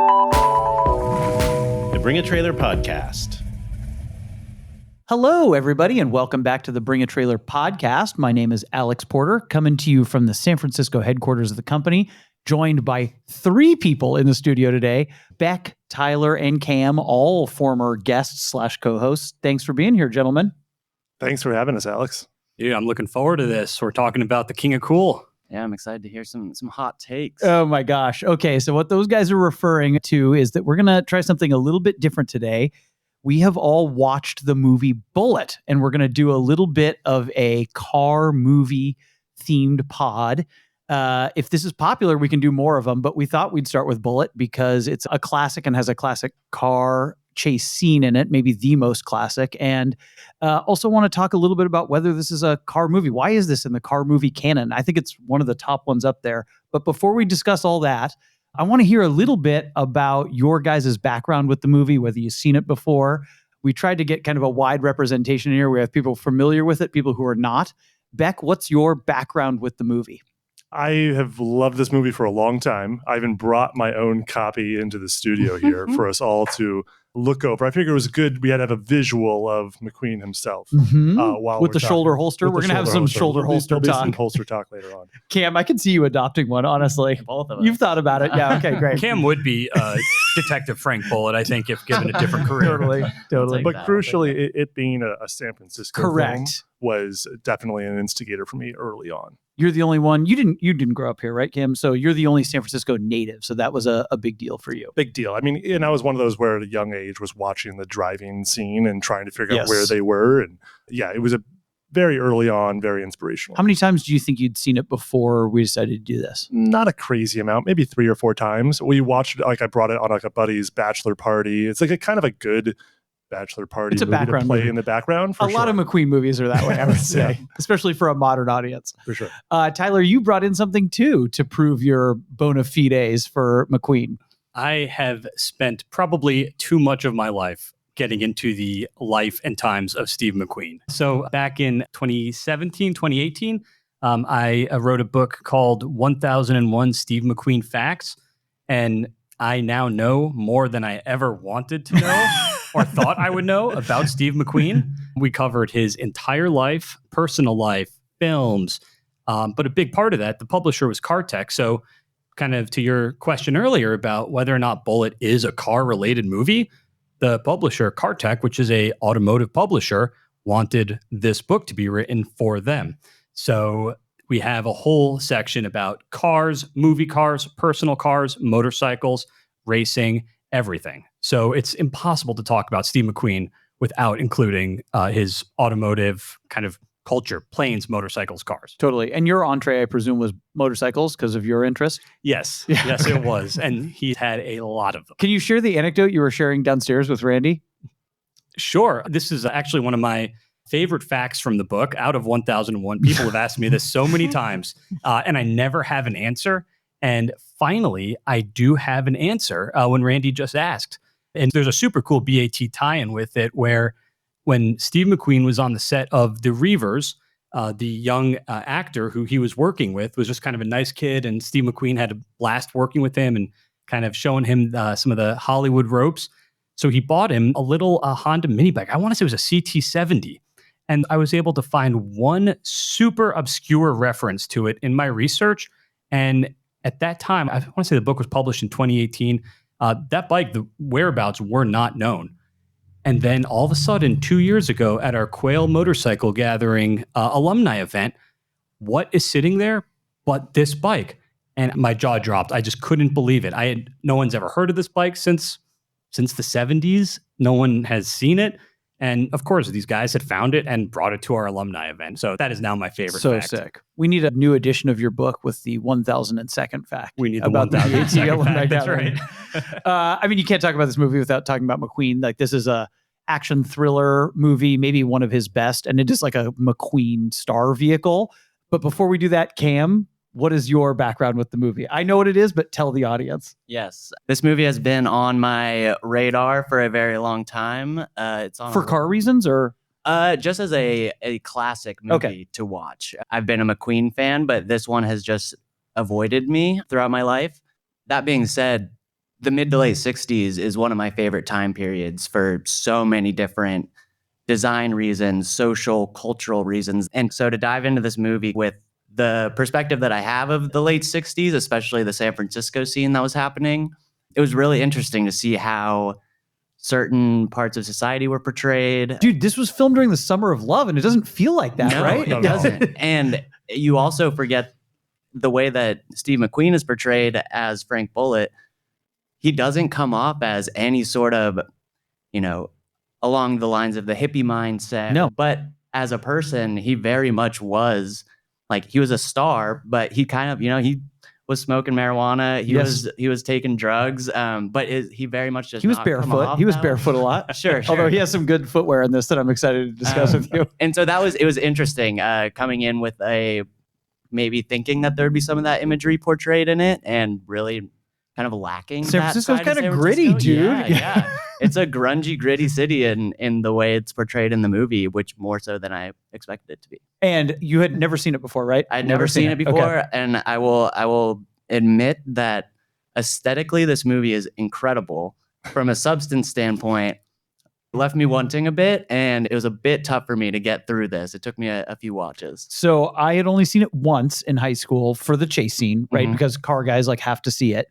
The Bring a Trailer Podcast. Hello, everybody, and welcome back to the Bring a Trailer Podcast. My name is Alex Porter, coming to you from the San Francisco headquarters of the company, joined by three people in the studio today, Beck, Tyler, and Cam, all former guests / co-hosts. Thanks for being here, gentlemen. Thanks for having us, Alex. Yeah, I'm looking forward to this. We're talking about the King of Cool. Yeah, I'm excited to hear some hot takes. Oh my gosh. Okay, so what those guys are referring to is that we're going to try something a little bit different today. We have all watched the movie Bullitt, and we're going to do a little bit of a car movie themed pod. If this is popular, we can do more of them, but we thought we'd start with Bullitt because it's a classic and has a classic car chase scene in it, maybe the most classic. And also want to talk a little bit about whether this is a car movie. Why is this in the car movie canon? I think it's one of the top ones up there. But before we discuss all that, I want to hear a little bit about your guys' background with the movie, whether you've seen it before. We tried to get kind of a wide representation here. We have people familiar with it, people who are not. Beck, what's your background with the movie? I have loved this movie for a long time. I even brought my own copy into the studio here for us all to look over. I figured it was good. We had to have a visual of McQueen himself. While with the shoulder holster. We're going to have some shoulder holster talk. Some holster talk later on. Cam, I can see you adopting one, honestly. Both of us. You've thought about it. Yeah, okay, great. Cam would be Detective Frank Bullitt, I think, if given a different career. Totally. But crucially, it being a San Francisco Correct. film was definitely an instigator for me early on. You're the only one. You didn't grow up here, right, Cam? So you're the only San Francisco native. So that was a big deal for you. Big deal. I mean, and I was one of those where at a young age was watching the driving scene and trying to figure out where they were. And yeah, it was a very early on, very inspirational. How many times do you think you'd seen it before we decided to do this? Not a crazy amount, maybe 3 or 4 times. We watched it, like I brought it on like a buddy's bachelor party. It's like a kind of a good bachelor party it's a movie background to play movie. In the background. A lot of McQueen movies are that way, I would say, especially for a modern audience. For sure. Tyler, you brought in something too to prove your bona fides for McQueen. I have spent probably too much of my life getting into the life and times of Steve McQueen. So back in 2017, 2018, I wrote a book called 1001 Steve McQueen Facts. And I now know more than I ever wanted to know or thought I would know about Steve McQueen. We covered his entire life, personal life, films. But a big part of that, the publisher was CarTech. So kind of to your question earlier about whether or not Bullitt is a car-related movie, the publisher, CarTech, which is a automotive publisher, wanted this book to be written for them. So we have a whole section about cars, movie cars, personal cars, motorcycles, racing, everything. So it's impossible to talk about Steve McQueen without including his automotive kind of culture, planes, motorcycles, cars. Totally. And your entree, I presume, was motorcycles because of your interest? Yes. Yeah. Yes, it was. And he had a lot of them. Can you share the anecdote you were sharing downstairs with Randy? Sure. This is actually one of my favorite facts from the book out of 1001. People have asked me this so many times, and I never have an answer. And finally, I do have an answer when Randy just asked. And there's a super cool BAT tie-in with it where when Steve McQueen was on the set of The Reavers, the young actor who he was working with was just kind of a nice kid, and Steve McQueen had a blast working with him and kind of showing him some of the Hollywood ropes. So he bought him a little Honda mini bike. I want to say it was a CT70. And I was able to find one super obscure reference to it in my research. And at that time, I want to say the book was published in 2018. That bike, the whereabouts were not known. And then all of a sudden, 2 years ago at our Quail Motorcycle Gathering alumni event, what is sitting there but this bike? And my jaw dropped. I just couldn't believe it. No one's ever heard of this bike since the 70s. No one has seen it. And of course, these guys had found it and brought it to our alumni event. So that is now my favorite fact. So sick. We need a new edition of your book with the 1002nd fact. We need the about the 1002nd fact. That's gathering. right. I mean, you can't talk about this movie without talking about McQueen. Like, this is a action thriller movie, maybe one of his best. And it is like a McQueen star vehicle. But before we do that, Cam, what is your background with the movie? I know what it is, but tell the audience. Yes, this movie has been on my radar for a very long time. It's on For car reasons or? Just as a classic movie to watch. I've been a McQueen fan, but this one has just avoided me throughout my life. That being said, The mid to late 60s is one of my favorite time periods for so many different design reasons, social, cultural reasons. And so to dive into this movie with the perspective that I have of the late 60s, especially the San Francisco scene that was happening, it was really interesting to see how certain parts of society were portrayed. Dude, this was filmed during the Summer of Love, and it doesn't feel like that, No, right? it doesn't. And you also forget the way that Steve McQueen is portrayed as Frank Bullitt. He doesn't come off as any sort of, along the lines of the hippie mindset. No. But as a person, he very much was like, he was a star, but he kind of, he was smoking marijuana. He was taking drugs. But he very much just he was barefoot. He was barefoot a lot. Sure. Although he has some good footwear in this that I'm excited to discuss with you. And so it was interesting coming in with maybe thinking that there'd be some of that imagery portrayed in it, and really kind of lacking. San Francisco's kind of gritty, dude. Yeah. It's a grungy, gritty city in the way it's portrayed in the movie, which more so than I expected it to be. And you had never seen it before, right? I'd never seen it before, okay. And I will admit that aesthetically, this movie is incredible. From a substance standpoint, left me wanting a bit, and it was a bit tough for me to get through this. It took me a few watches. So I had only seen it once in high school for the chase scene, right? Mhm. Because car guys have to see it.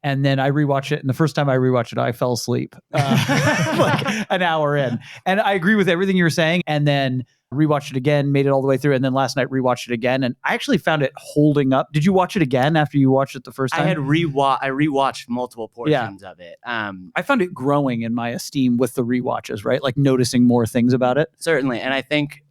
And then I rewatched it. And the first time I rewatched it, I fell asleep like an hour in. And I agree with everything you were saying. And then rewatched it again, made it all the way through. And then last night rewatched it again. And I actually found it holding up. Did you watch it again after you watched it the first time? I rewatched multiple portions of it. I found it growing in my esteem with the rewatches, right? Like noticing more things about it. Certainly. And I think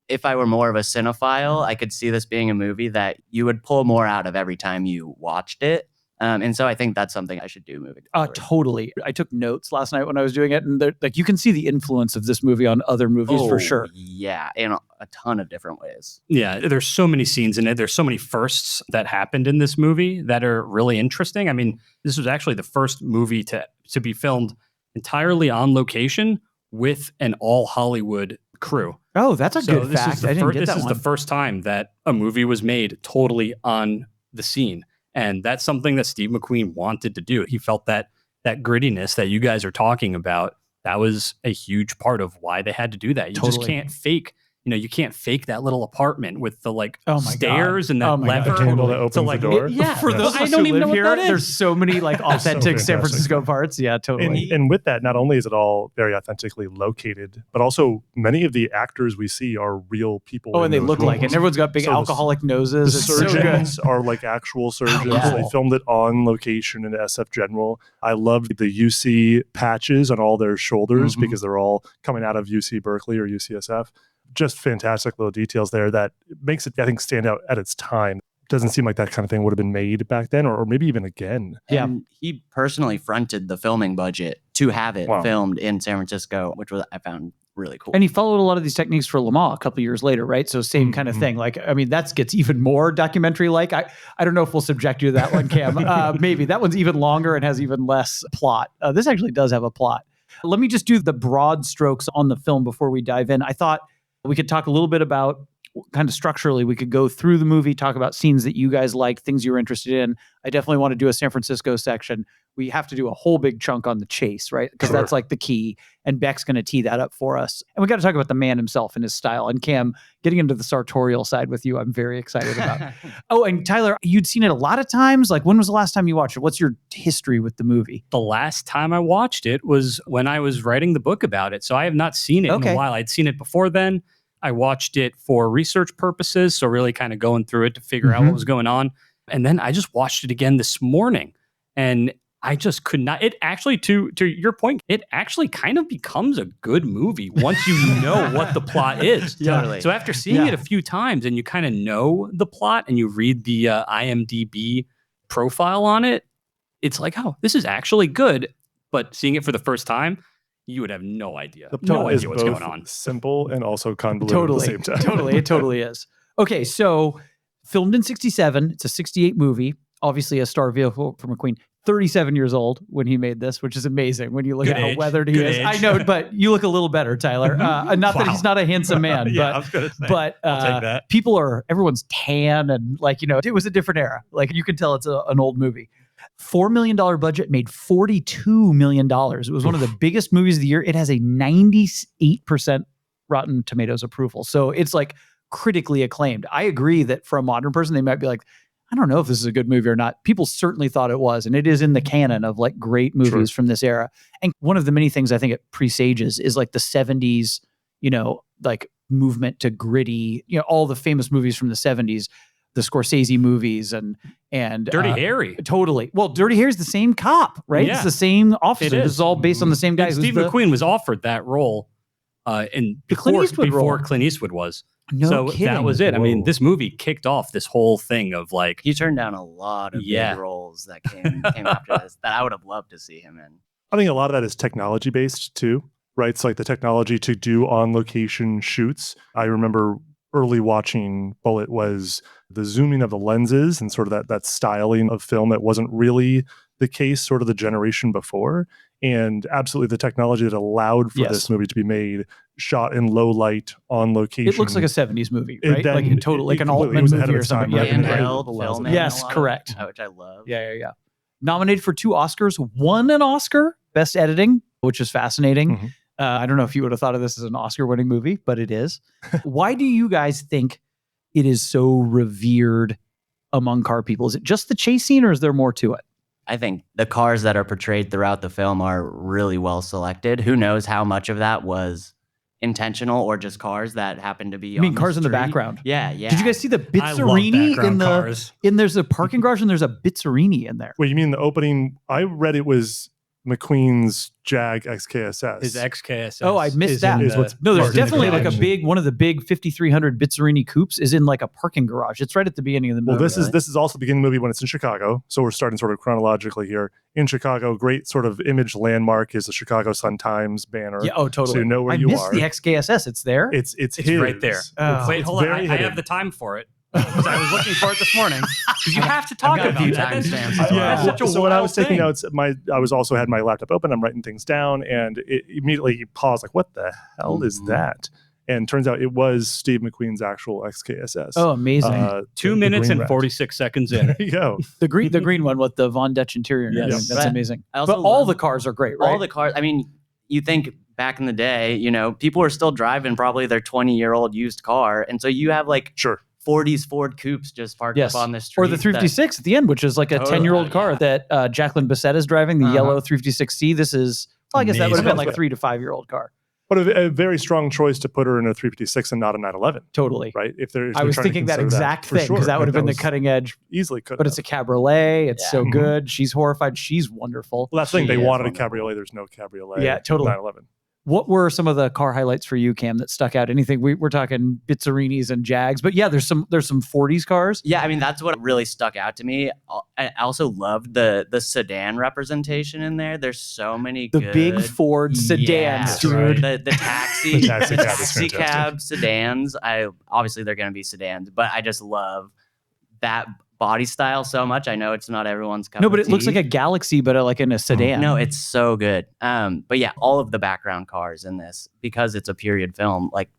if I were more of a cinephile, I could see this being a movie that you would pull more out of every time you watched it. And so I think that's something I should do moving forward. Totally. I took notes last night when I was doing it, and you can see the influence of this movie on other movies for sure. Yeah, in a ton of different ways. Yeah, there's so many scenes in it. There's so many firsts that happened in this movie that are really interesting. I mean, this was actually the first movie to be filmed entirely on location with an all Hollywood crew. Oh, that's a good fact. I didn't get that one. This is the first time that a movie was made totally on the scene. And that's something that Steve McQueen wanted to do. He felt that grittiness that you guys are talking about, that was a huge part of why they had to do that. You just can't fake, you can't fake that little apartment with the stairs and that lever. The handle that opens the door. For those of us who live here, there's so many authentic San Francisco parts. Yeah, totally. And with that, not only is it all very authentically located, but also many of the actors we see are real people. Oh, and they look like it. And everyone's got big alcoholic noses. The surgeons are like actual surgeons. Yeah. They filmed it on location in SF General. I loved the UC patches on all their shoulders because they're all coming out of UC Berkeley or UCSF. Just fantastic little details there that makes it, I think, stand out at its time. Doesn't seem like that kind of thing would have been made back then or maybe even again. Yeah. And he personally fronted the filming budget to have it filmed in San Francisco, which I found really cool. And he followed a lot of these techniques for Le Mans a couple of years later, right? So same kind of thing. That gets even more documentary-like. I don't know if we'll subject you to that one, Cam. Maybe. That one's even longer and has even less plot. This actually does have a plot. Let me just do the broad strokes on the film before we dive in. I thought we could talk a little bit about kind of structurally, we could go through the movie, talk about scenes that you guys like, things you were interested in. I definitely want to do a San Francisco section. We have to do a whole big chunk on the chase, right? Because that's the key. And Beck's going to tee that up for us. And we got to talk about the man himself and his style. And Cam, getting into the sartorial side with you, I'm very excited about. Oh, and Tyler, you'd seen it a lot of times. When was the last time you watched it? What's your history with the movie? The last time I watched it was when I was writing the book about it. So I have not seen it in a while. I'd seen it before then. I watched it for research purposes, so really kind of going through it to figure out what was going on. And then I just watched it again this morning, and I just could not. It actually, to your point, it actually kind of becomes a good movie once you know what the plot is. Totally. So after seeing it a few times and you kind of know the plot and you read the IMDb profile on it, it's like, oh, this is actually good. But seeing it for the first time, you would have no idea. The plot is what's both going on. simple and also convoluted at the same time. Totally. It totally is. Okay, so filmed in 1967. It's a 1968 movie. Obviously a star vehicle for McQueen. 37 years old when he made this, which is amazing when you look at how weathered he is. I know, but you look a little better, Tyler. Not that he's not a handsome man, I was gonna say, but I'll take that. Everyone's tan and it was a different era. You can tell it's an old movie. $4 million budget, made $42 million. It was one of the biggest movies of the year. It has a 98% Rotten Tomatoes approval. So it's like critically acclaimed. I agree that for a modern person, they might be like, I don't know if this is a good movie or not. People certainly thought it was, and it is in the canon of like great movies from this era. And one of the many things I think it presages is like the 70s, like movement to gritty, all the famous movies from the 70s, the Scorsese movies and Dirty Harry. Totally. Well, Dirty Harry's the same cop, right? Yeah. It's the same officer. It This is. is all based on the same guy. And Steve McQueen was offered that role before Clint Eastwood was. No so kidding. that was it. Whoa. I mean, this movie kicked off this whole thing of like He turned down a lot of big roles that came after this that I would have loved to see him in. I think a lot of that is technology based too, right? It's like the technology to do on location shoots. I remember early watching Bullitt was the zooming of the lenses and sort of that styling of film that wasn't really the case sort of the generation before. And absolutely the technology that allowed for this movie to be made, shot in low light on location. It looks like a 70s movie, right? Like in total, like an completely Altman was ahead movie of or its time, something. right? Yeah. Handheld filming. Yes, correct. Which I love. Yeah. Nominated for 2 Oscars, won an Oscar, Best Editing, which is fascinating. Mhm. I don't know if you would have thought of this as an Oscar-winning movie, but it is. Why do you guys think it is so revered among car people? Is it just the chase scene, or is there more to it? I think the cars that are portrayed throughout the film are really well selected. Who knows how much of that was intentional or just cars that happen to be You mean on cars in the street? background? Yeah. Did you guys see the I love Bizzarini background cars. there's a parking garage and there's a Bizzarini in there? Wait, you mean the opening? I read it was McQueen's Jag XKSS. His XKSS. Oh, I missed that. Is what's No, there's parked in the definitely like garage. one of the big 5300 Bizzarini coupes is in like a parking garage. It's right at the beginning of the movie. Well, this is also the beginning of the movie when it's in Chicago. So we're starting sort of chronologically here. In Chicago, great sort of image landmark is the Chicago Sun-Times banner. Yeah, oh, totally. So you know where I you missed are. the XKSS. It's there. It's It's his. right there. Oh. Wait, It's hold on. very I hidden. have the time for it. Because I was looking for it this morning. Because you have to talk got a about few that. timestamps as That's well. such a So when I was wild taking thing. notes, I was also had my laptop open. I'm writing things down, and it immediately paused. Like, what the hell is that? And turns out it was Steve McQueen's actual XKSS. Oh, amazing. 2 the minutes and Greenblatt. 46 seconds in. There you go. the green one with the Von Dutch interior. And Yes. everything. That's Right. amazing. I also But all love- the cars are great, right? All the cars. I mean, you think back in the day, people are still driving probably their 20-year-old used car. And so you have like Sure. 40s Ford coupes just parked Yes. up on the street. Or the 356 at the end, which is like a Totally. 10-year-old car Yeah. that Jacqueline Bisset is driving, the Uh-huh. yellow 356C. This is, well, I guess that would have been Amazing. like 3 to 5-year-old car. But a very strong choice to put her in a 356 and not a 911, Totally. right? If they're I was trying to thinking that consider exact for thing because sure. that would have been the was cutting edge. easily could. But it's a cabriolet. It's Yeah. so Mhm. good. She's horrified. She's wonderful. Well, that's the thing. She They is wanted a wonderful. cabriolet. There's no cabriolet. Yeah, totally. 911. What were some of the car highlights for you, Cam, that stuck out? Anything? We're talking Bizzarinis and Jags, but yeah, there's some 40s cars. Yeah, I mean, that's what really stuck out to me. I also loved the sedan representation in there. There's so many The good, big Ford sedans, Yeah, dude. The taxi, The taxi the cab is taxi fantastic. cab sedans. Obviously they're going to be sedans, but I just love that body style so much. I know it's not everyone's cup No, of but it looks tea. like a Galaxy, but like in a sedan. No, it's so good. But yeah, all of the background cars in this, because it's a period film, like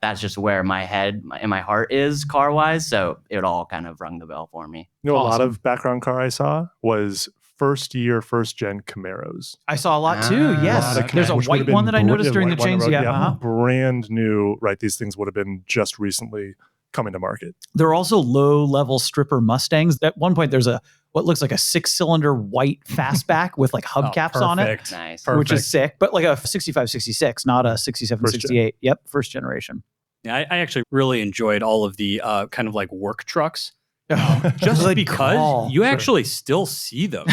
that's just where my head and my heart is car wise. So it all kind of rung the bell for me. You know, a lot Awesome. of background car I saw was first gen Camaros. I saw a lot too. Ah, Yes, a lot of there's a Which would have white one been that I noticed during the white one change. road, Yeah, uh-huh. brand new. Right, these things would have been just recently coming to market. There are also low-level stripper Mustangs. At one point, there's what looks like a 6-cylinder white fastback with like hubcaps on it, perfect. Nice. which is Perfect. sick. But like a 65, 66, not a 67, First gen. 68. Yep, first generation. Yeah, I actually really enjoyed all of the kind of like work trucks. Just Good because call. you actually still see them.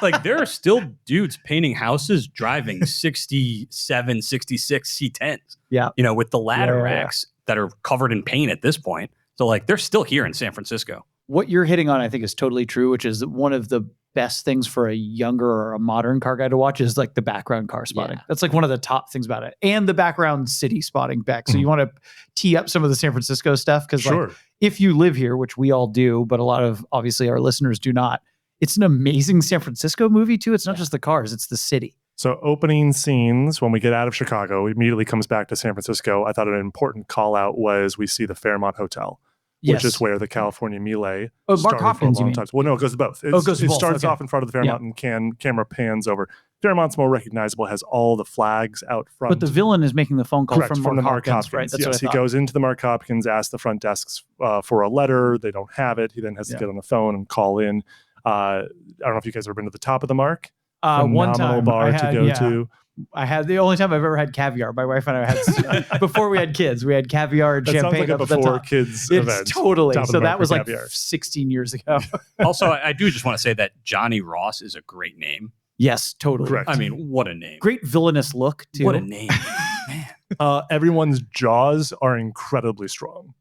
like there are still dudes painting houses driving 67, 66 C10s. Yeah. With the ladder Yeah. racks that are covered in paint at this point. So like they're still here in San Francisco. What you're hitting on, I think, is totally true, which is that one of the best things for a younger or a modern car guy to watch is like the background car spotting. Yeah. That's like one of the top things about it. And the background city spotting back. So you want to tee up some of the San Francisco stuff because like, Sure. if you live here, which we all do, but a lot of obviously our listeners do not, it's an amazing San Francisco movie too. It's not just the cars, it's the city. So opening scenes, when we get out of Chicago, immediately comes back to San Francisco. I thought an important call out was we see the Fairmont Hotel. Yes. which is where the California Melee Oh, Mark started Hopkins, for a you long mean? time. Well, no, it goes to both. Oh, it goes to It both, starts okay. off in front of the Fairmont and camera pans over. Fairmont's more recognizable, has all the flags out front. But the villain is making the phone call Correct, from the Mark Hopkins, right? That's yes, what I he thought. goes into the Mark Hopkins, asks the front desks for a letter. They don't have it. He then has to get on the phone and call in. I don't know if you guys have ever been to the top of the Mark. One time bar I had, to go to. I had the only time I've ever had caviar. My wife and I had before we had kids. We had caviar and That sounds champagne like a up at the before top. kids It's event. totally. Top of the So Mark that for was like caviar. 16 years ago. Also, I do just want to say that Johnny Ross is a great name. Yes, totally. Correct. I mean, what a name. Great villainous look too. What a name, man. Everyone's jaws are incredibly strong.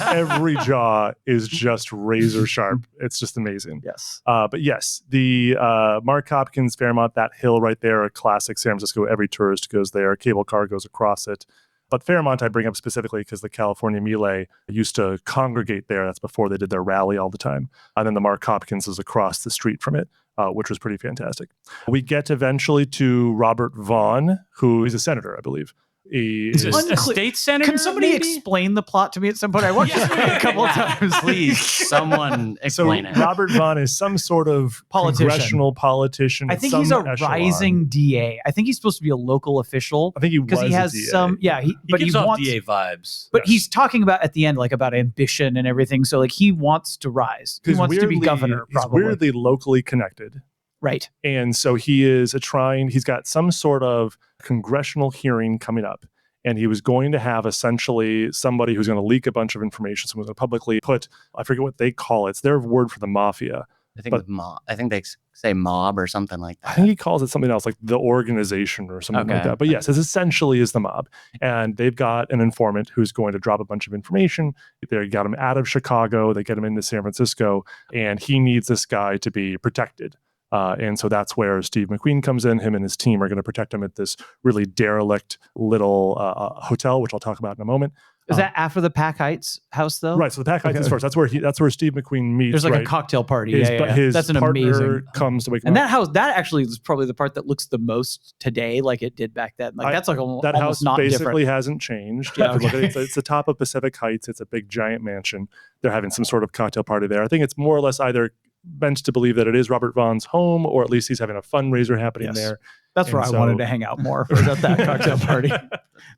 Every jaw is just razor sharp. It's just amazing. Yes. But yes, the Mark Hopkins Fairmont, that hill right there, a classic San Francisco. Every tourist goes there. A cable car goes across it. But Fairmont, I bring up specifically because the California Melee used to congregate there. That's before they did their rally all the time. And then the Mark Hopkins is across the street from it, which was pretty fantastic. We get eventually to Robert Vaughn, who is a senator, I believe. He Is is- it a state senator? Can somebody maybe? explain the plot to me at some point? I watched this movie a couple of times. Please, someone explain it. Robert Vaughn is some sort of Politician. congressional politician. I at think some he's a echelon. rising DA. I think he's supposed to be a local official I think he because was he has a DA. some. Yeah, He but gives he off wants. DA vibes. But he's talking about at the end, like about ambition and everything. So like he wants to rise. He He's wants to be weirdly- governor. He's Probably weirdly locally connected. right. And so he is he's got some sort of congressional hearing coming up. And he was going to have essentially somebody who's going to leak a bunch of information. Someone's going to publicly put, I forget what they call it. It's their word for the mafia. I think but- it's mob. I think they say mob or something like I that. think he calls it something else, like the organization or something like Okay. that. But yes, it essentially is the mob. And they've got an informant who's going to drop a bunch of information. They got him out of Chicago. They get him into San Francisco. And he needs this guy to be protected. And so that's where Steve McQueen comes in. Him and his team are going to protect him at this really derelict little hotel, which I'll talk about in a moment. Is that after the Pack Heights house though? Right. So the Pack Heights is Okay. first. That's where Steve McQueen meets. There's like right? a cocktail party. His, yeah. his That's an partner amazing. comes to wake him And up. that house, that actually is probably the part that looks the most today, like it did back then. Like that's like That almost house not basically different. hasn't changed. Yeah, If you look at it, it's the top of Pacific Heights. It's a big giant mansion. They're having some sort of cocktail party there. I think it's more or less either meant to believe that it is Robert Vaughn's home, or at least he's having a fundraiser happening Yes. there. That's where and I so- wanted to hang out more was at that cocktail party.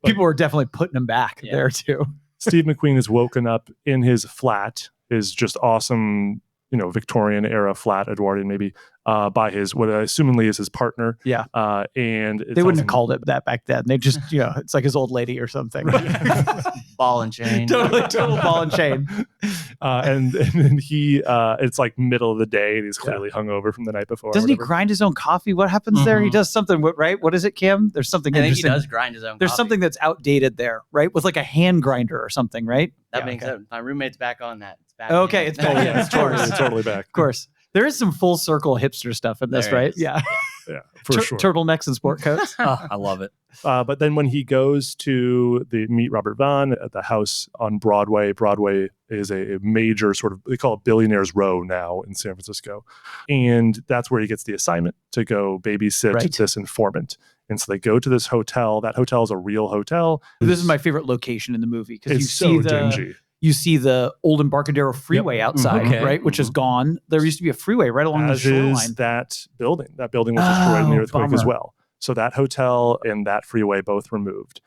People were definitely putting him back Yeah. there too. Steve McQueen is woken up in his flat, his just awesome, Victorian era flat, Edwardian maybe, by his, what I assumingly is his partner. Yeah. And They wouldn't have called it that back then. They just, it's like his old lady or something. Ball and chain. Totally, total ball and chain. And then he, it's like middle of the day, and he's clearly hungover from the night before. or Doesn't he whatever. grind his own coffee? What happens there? He Mhm. does something, right? What is it, Kim? There's something I think he interesting. does grind his own There's coffee. something that's outdated there, right? With like a hand grinder or something, right? That Yeah, makes okay. sense. My roommate's back on that. It's back Okay, in. it's back Oh, in. yeah, it's totally back. Of course. There is some full circle hipster stuff in this, There right? is. Yeah. Yeah, for sure. Turtlenecks and sport coats. Oh, I love it. But then when he goes to meet Robert Vaughn at the house on Broadway is a major sort of, they call it Billionaires Row now in San Francisco. And that's where he gets the assignment to go babysit Right. this informant. And so they go to this hotel. That hotel is a real hotel. This is my favorite location in the movie because you It's see so the dingy. you see the old Embarcadero freeway outside, Okay. right? Which is gone. There used to be a freeway right along the As shoreline. is that building. That building was destroyed in the Oh, earthquake as bummer. well. So that hotel and that freeway both removed.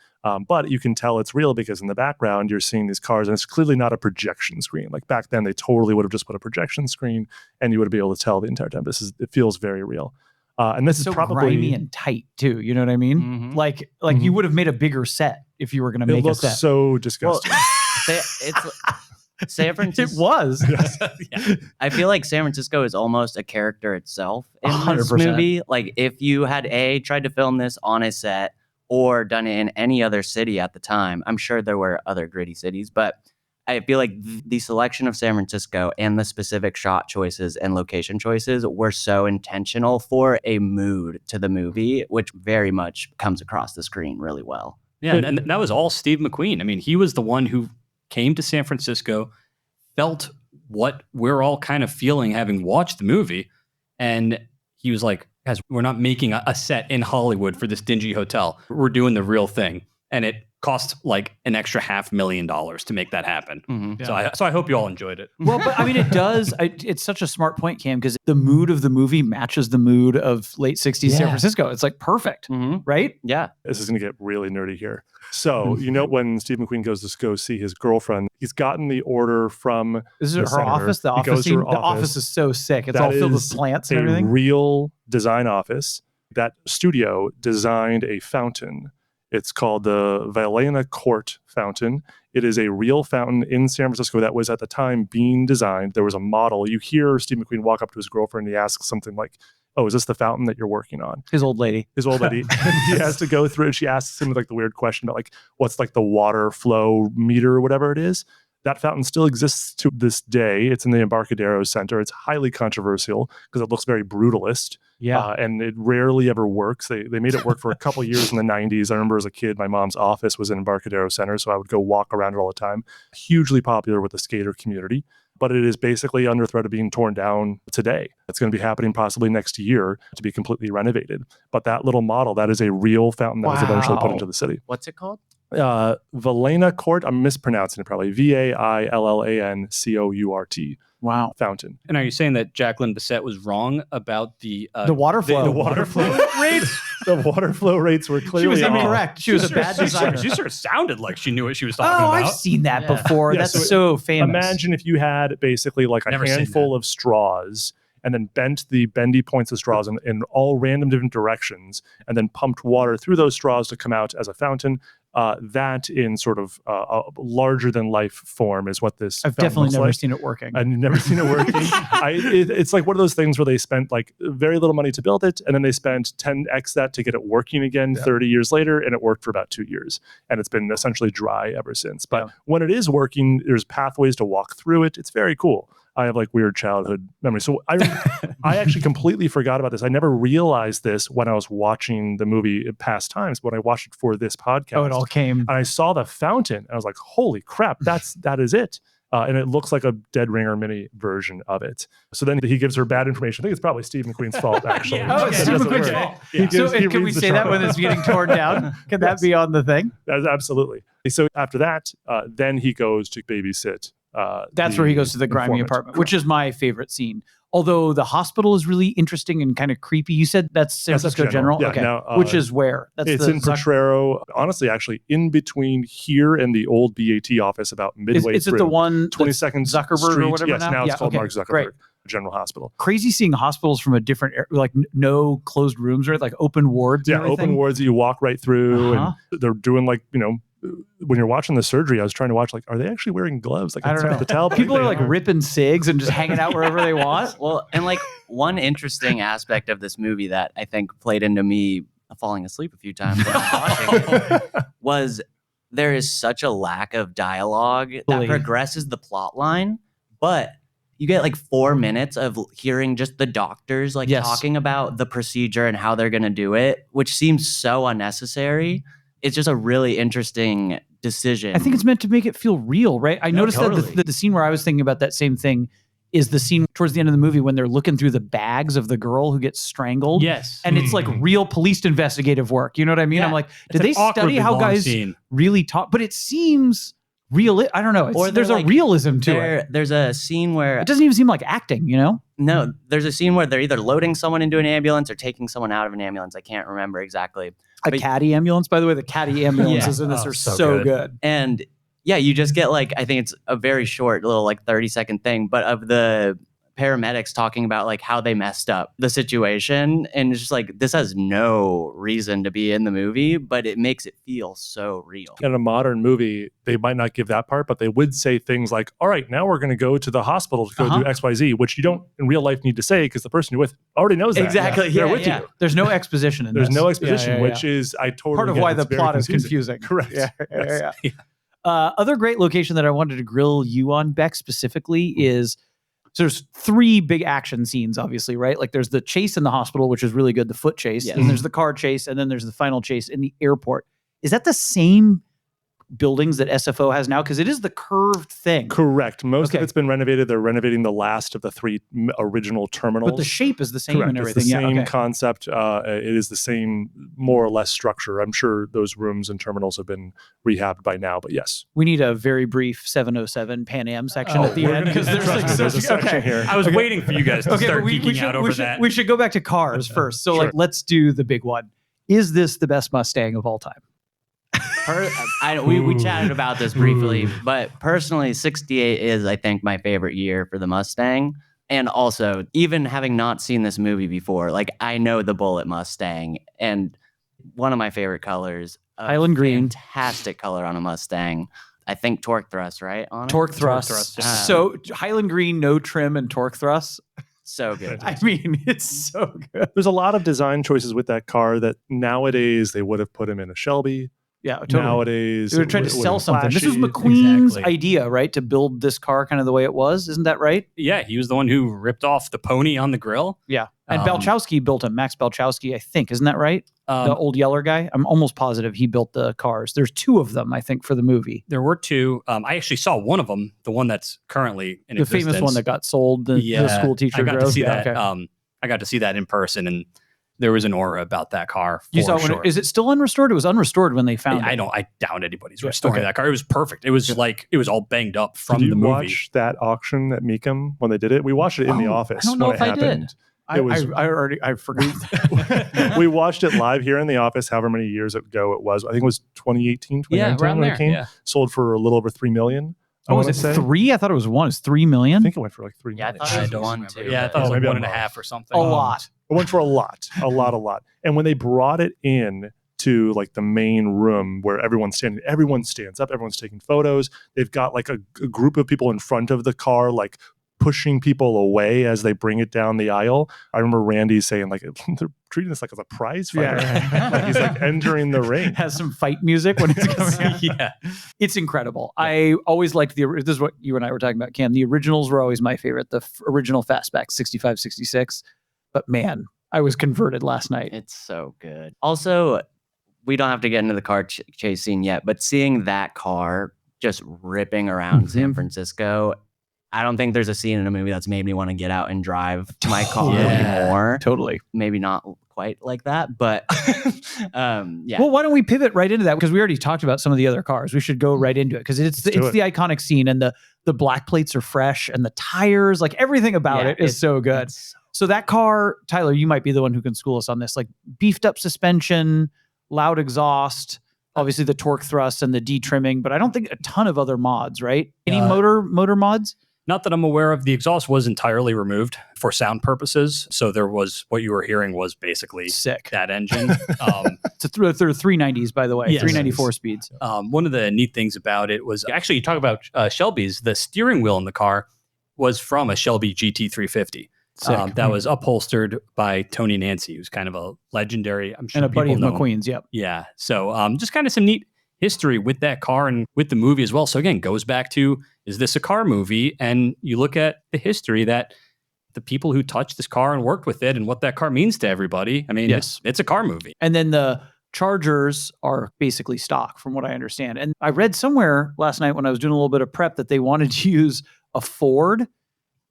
But you can tell it's real because in the background, you're seeing these cars, and it's clearly not a projection screen. Like back then, they totally would have just put a projection screen, and you would be able to tell the entire time. It feels very real. And this so is probably, grimy and tight too. You know what I mean? Mhm. Like you Mhm. would have made a bigger set if you were going to it make a looks set. so disgusting. It's San It Francisco. was. I feel like San Francisco is almost a character itself in this 100%. movie. Like if you had tried to film this on a set or done it in any other city at the time, I'm sure there were other gritty cities, but I feel like the selection of San Francisco and the specific shot choices and location choices were so intentional for a mood to the movie, which very much comes across the screen really well. Yeah, and that was all Steve McQueen. I mean, he was the one who came to San Francisco, felt what we're all kind of feeling having watched the movie, and he was like, guys, we're not making a set in Hollywood for this dingy hotel. We're doing the real thing. And it cost like an extra $500,000 to make that happen. Mhm. So I hope you all enjoyed it. Well, but I mean, it does. It's such a smart point, Cam, because the mood of the movie matches the mood of late 60s San Francisco. It's like perfect, right? Yeah. This is going to get really nerdy here. So, when Steve McQueen goes to go see his girlfriend, he's gotten the order from This is the her senator. office. The He office goes to scene. her The office is so sick. It's all That filled with is plants and a everything. real design office. That studio designed a fountain. It's called the Valena Court Fountain. It is a real fountain in San Francisco that was at the time being designed. There was a model. You hear Steve McQueen walk up to his girlfriend and he asks something like, "Oh, is this the fountain that you're working on?" His old lady. His old lady. And he has to go through it. She asks him like the weird question about like, what's like the water flow meter or whatever it is. That fountain still exists to this day. It's in the Embarcadero Center. It's highly controversial because it looks very brutalist. Yeah. And it rarely ever works. They made it work for a couple years in the 90s. I remember as a kid, my mom's office was in Embarcadero Center, so I would go walk around it all the time. Hugely popular with the skater community. But it is basically under threat of being torn down today. It's going to be happening possibly next year to be completely renovated. But that little model, that is a real fountain that was eventually put into the city. What's it called? Valena Court. I'm mispronouncing it probably. VAILLANCOURT. Wow. Fountain. And are you saying that Jacqueline Bisset was wrong about the water flow. The water flow rates. The water flow rates were clearly She was off. incorrect. She was a bad designer. She sort of sounded like she knew what she was talking Oh, about. I've seen that Yeah. before. Yeah, That's so so famous. Imagine if you had basically like a Never seen handful of straws and then bent the bendy points of straws in all random different directions and then pumped water through those straws to come out as a fountain. That in sort of a larger than life form is what this I've fountain definitely looks never like. seen it working. I've never seen it working. It's like one of those things where they spent like very little money to build it, and then they spent 10x that to get it working again 30 years later, and it worked for about 2 years. And it's been essentially dry ever since. But when it is working, there's pathways to walk through it. It's very cool. I have like weird childhood memories. So I actually completely forgot about this. I never realized this when I was watching the movie Past Times, but when I watched it for this podcast. Oh, it all came. And I saw the fountain and I was like, holy crap, that is it. And it looks like a Dead Ringer mini version of it. So then he gives her bad information. I think it's probably Steve McQueen's fault, actually. Oh, it's It Steve doesn't McQueen's work. fault. He gives- he Can we reads the say that chart. when it's getting torn down? Can that be on the thing? That's absolutely. So after that, then he goes to babysit. That's where he goes to the grimy informant. apartment, which is my favorite scene. Although the hospital is really interesting and kind of creepy. You said that's San Francisco General? Yeah, okay. now, Which is where? That's it's in Potrero. Honestly, actually, in between here and the old BAT office, about midway Is it through. the one 22nd Zuckerberg Street. or whatever Yes, now? it's called okay, Mark Zuckerberg great. General Hospital. Crazy seeing hospitals from a different, like no closed rooms, right? Like open wards. Yeah, and everything. open wards that you walk right through, Uh-huh. and they're doing like, when you're watching the surgery, I was trying to watch like, are they actually wearing gloves? Like, I don't know. to tell, but People they are like ripping cigs and just hanging out wherever they want. Well, and like one interesting aspect of this movie that I think played into me falling asleep a few times when I was watching it was there is such a lack of dialogue that Bully. progresses the plot line, but you get like 4 minutes of hearing just the doctors like Yes. talking about the procedure and how they're going to do it, which seems so unnecessary. It's just a really interesting decision. I think it's meant to make it feel real, right? I noticed totally. that the scene where I was thinking about that same thing is the scene towards the end of the movie when they're looking through the bags of the girl who gets strangled. Yes. And it's like real police investigative work. You know what I mean? Yeah. I'm like, It's did an they study awkwardly how long guys scene. really talk? But it seems real. I don't know. Or There's they're a like- realism to it. There's a scene where It doesn't even seem like acting, you know? no, there's a scene where they're either loading someone into an ambulance or taking someone out of an ambulance. I can't remember exactly. A But- caddy ambulance, by the way, the caddy ambulances in this Oh, are so so good. And yeah, you just get like, I think it's a very short little like 30-second thing, but of the paramedics talking about like how they messed up the situation. And it's just like, this has no reason to be in the movie, but it makes it feel so real. in a modern movie, they might not give that part, but they would say things like, all right, now we're going to go to the hospital to go do XYZ, which you don't in real life need to say because the person you're with already knows that. Exactly, They're yeah, with yeah. you. There's no exposition in There's this. no exposition, Yeah, yeah, which yeah. is, I totally part of get why it. the It's very plot is confusing. Correct. Yeah, Yes. yeah. Other great location that I wanted to grill you on, Beck, specifically is so there's 3 big action scenes, obviously, right? Like there's the chase in the hospital, which is really good, the foot chase, Yes. and there's the car chase, and then there's the final chase in the airport. Is that the same buildings that SFO has now? Because it is the curved thing. Correct. Most of Okay. it's been renovated. They're renovating the last of the 3 original terminals. But the shape is the same Correct. and It's everything. the same okay. concept. It is the same, more or less, structure. I'm sure those rooms and terminals have been rehabbed by now, but yes. We need a very brief 707 Pan Am section Oh, at the we're end gonna because get- there's trust like me, there's a section here. I was waiting for you guys to Okay, start but we geeking should, out over that. we should go back to cars first. So Sure. like, let's do the big one. Is this the best Mustang of all time? We chatted about this briefly, but personally, 68 is, I think, my favorite year for the Mustang. And also, even having not seen this movie before, like I know the Bullitt Mustang, and one of my favorite colors, a Highland green. fantastic color on a Mustang. I think torque thrust, right? On it? Torque thrust. thrust, yeah. So Highland green, no trim and torque thrust. So good. I mean, it's so good. There's a lot of design choices with that car that nowadays they would have put him in a Shelby. Yeah, totally. Nowadays, They were trying to it would sell have something. This was flashy. McQueen's Exactly. idea, right? To build this car kind of the way it was. Isn't that right? Yeah, he was the one who ripped off the pony on the grill. Yeah. And Um, Balchowski built him. Max Balchowski, I think. Isn't that right? The old Yeller guy. I'm almost positive he built the cars. There's 2 of them, I think, for the movie. There were 2. I actually saw one of them, the one that's currently in The existence. famous one that got sold, the school teacher I got drove. to see Yeah, that. okay. I got to see that in person, and there was an aura about that car. You for saw when sure. is it still unrestored? It was unrestored when they found I it. don't. I doubt anybody's Yeah, restoring okay. that car. It was perfect. It was like it was all banged up from Did you the movie. watch that auction at Meekum when they did it? We watched it in the Oh, office I don't know when if it I happened. did. I forgot. We watched it live here in the office however many years ago it was. I think it was 2018, 2019 around when there. it came. Yeah. Sold for a little over $3 million. I Oh, was wanna it say. 3? I thought it was 1. It's 3 I million. think it went for like 3 Yeah, I million. thought it was don't 1 remember. too. Yeah, I but- thought it was Oh, like maybe 1.5 or something. A lot. It went for a lot. And when they brought it in to like the main room where everyone stands up, everyone's taking photos. They've got like a group of people in front of the car, like pushing people away as they bring it down the aisle. I remember Randy saying like they're treating this like as a prize fighter. Yeah. Like he's like entering the ring. Has some fight music when it's coming out. Yeah. It's incredible. I always liked this is what you and I were talking about, Cam. The originals were always my favorite. The original Fastback 65, 66. But man, I was converted last night. It's so good. Also, we don't have to get into the car chase scene yet, but seeing that car just ripping around San Francisco, I don't think there's a scene in a movie that's made me want to get out and drive my car Yeah. anymore. Totally. Maybe not quite like that, but yeah. Well, why don't we pivot right into that? Because we already talked about some of the other cars. We should go right into it because it's Let's do the iconic scene, and the black plates are fresh and the tires, like everything about Yeah, it is so good. It's- So that car, Tyler, you might be the one who can school us on this. Like beefed up suspension, loud exhaust, obviously the torque thrust and the de-trimming, but I don't think a ton of other mods, right? Any motor mods? Not that I'm aware of. The exhaust was entirely removed for sound purposes. So there was what you were hearing was basically Sick. that engine. It's they're 390s, by the way, Yes. 394 speeds. One of the neat things about it was actually you talk about Shelby's. The steering wheel in the car was from a Shelby GT350. Sick. That was upholstered by Tony Nancy, who's kind of a legendary. I'm sure And a buddy of people know him. McQueen's, yep. Yeah. So just kind of some neat history with that car and with the movie as well. So again, goes back to, is this a car movie? And you look at the history that the people who touched this car and worked with it and what that car means to everybody. I mean, Yes. it's a car movie. And then the Chargers are basically stock, from what I understand. And I read somewhere last night when I was doing a little bit of prep that they wanted to use a Ford,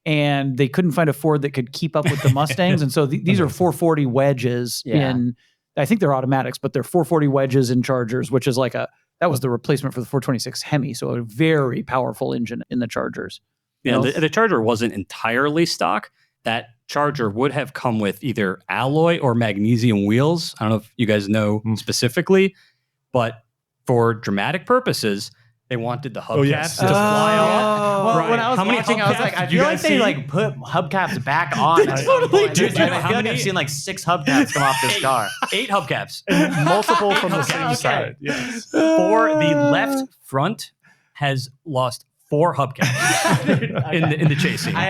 and they couldn't find a Ford that could keep up with the Mustangs. And so these are 440 wedges in, I think they're automatics, but they're 440 wedges in Chargers, which is like that was the replacement for the 426 Hemi. So a very powerful engine in the Chargers. Yeah, Well- the Charger wasn't entirely stock. That Charger would have come with either alloy or magnesium wheels. I don't know if you guys know specifically, but for dramatic purposes, they wanted the hubcaps yes. to fly off. Well, Right. when I was How many watching, I was hubcaps like, I did you feel like guys they see? like put hubcaps back on. at some point. Dude, I how feel like many- I've seen like 6 hubcaps come off this car. 8 hubcaps. Multiple from the same Okay. side. Yes. For the left front has lost 4 hubcaps in the chase scene. I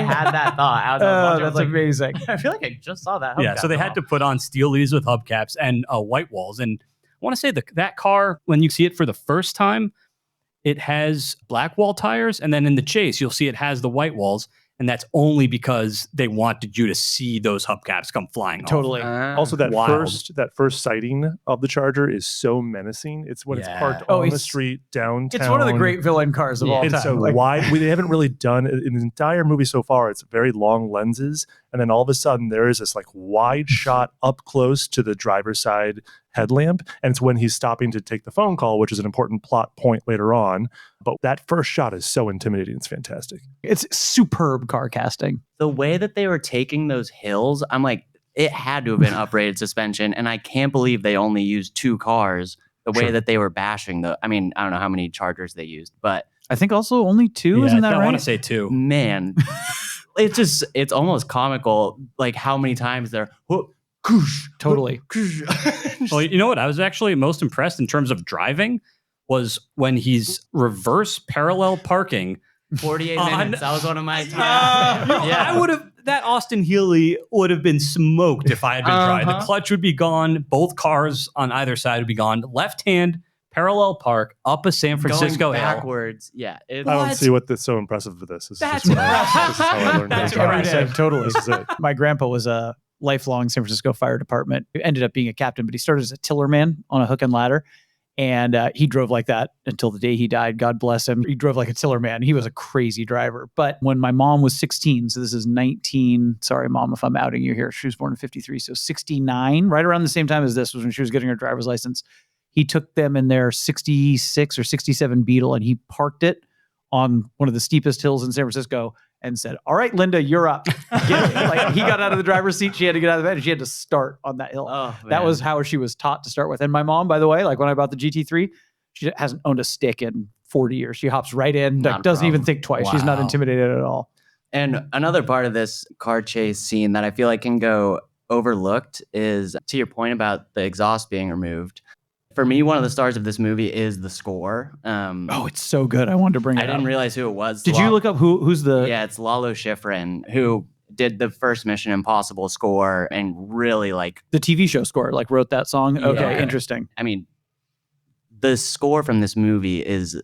had that thought. I was watching, I was like, amazing. I feel like I just saw that. Yeah, so they had to put on steel leaves with hubcaps and white walls. And I want to say that car, when you see it for the first time, it has black wall tires. And then in the chase, you'll see it has the white walls. And that's only because they wanted you to see those hubcaps come flying off. Totally. Also, that Wild. first sighting of the Charger is so menacing. It's when it's parked on the street downtown. It's one of the great villain cars of all time. It's so wide. They haven't really done it in the entire movie so far. It's very long lenses, and then all of a sudden there is this like wide shot up close to the driver's side headlamp, and it's when he's stopping to take the phone call, which is an important plot point later on. But that first shot is so intimidating. It's fantastic. It's superb car casting. The way that they were taking those hills, I'm like, it had to have been uprated suspension, and I can't believe they only used 2 cars. The way that they were bashing I mean, I don't know how many Chargers they used, but I think also only 2, isn't that right? I want to say 2. Man, it's almost comical, like how many times they're Totally. Well, you know what? I was actually most impressed in terms of driving was when he's reverse parallel parking. 48 minutes. That was one of my I would have, that Austin Healey would have been smoked if I had been driving. The clutch would be gone. Both cars on either side would be gone. Left hand, parallel park, up a San Francisco going hill. backwards. Yeah. I don't see what's so impressive with this. That's this is how I learned That's to drive. impressive. Totally. This is it. My grandpa was a lifelong San Francisco fire department. He ended up being a captain, but he started as a tiller man on a hook and ladder. And he drove like that until the day he died. God bless him. He drove like a tiller man. He was a crazy driver. But when my mom was 16, so this is 19, sorry, Mom, if I'm outing you here. She was born in 53. So 69, right around the same time as this was when she was getting her driver's license. He took them in their 66 or 67 Beetle and he parked it on one of the steepest hills in San Francisco and said, "All right, Linda, you're up." Like he got out of the driver's seat. She had to get out of the bed and she had to start on that hill. Oh, that was how she was taught to start with. And my mom, by the way, like when I bought the GT3, she hasn't owned a stick in 40 years. She hops right in, like, doesn't even think twice. Wow. She's not intimidated at all. And another part of this car chase scene that I feel like can go overlooked is, to your point about the exhaust being removed. For me, one of the stars of this movie is the score. Oh, it's so good. I wanted to bring it up. I didn't realize who it was. Did you look up who's the... Yeah, it's Lalo Schifrin, who did the first Mission Impossible score and really like... The TV show score, like wrote that song? Okay, interesting. I mean, the score from this movie is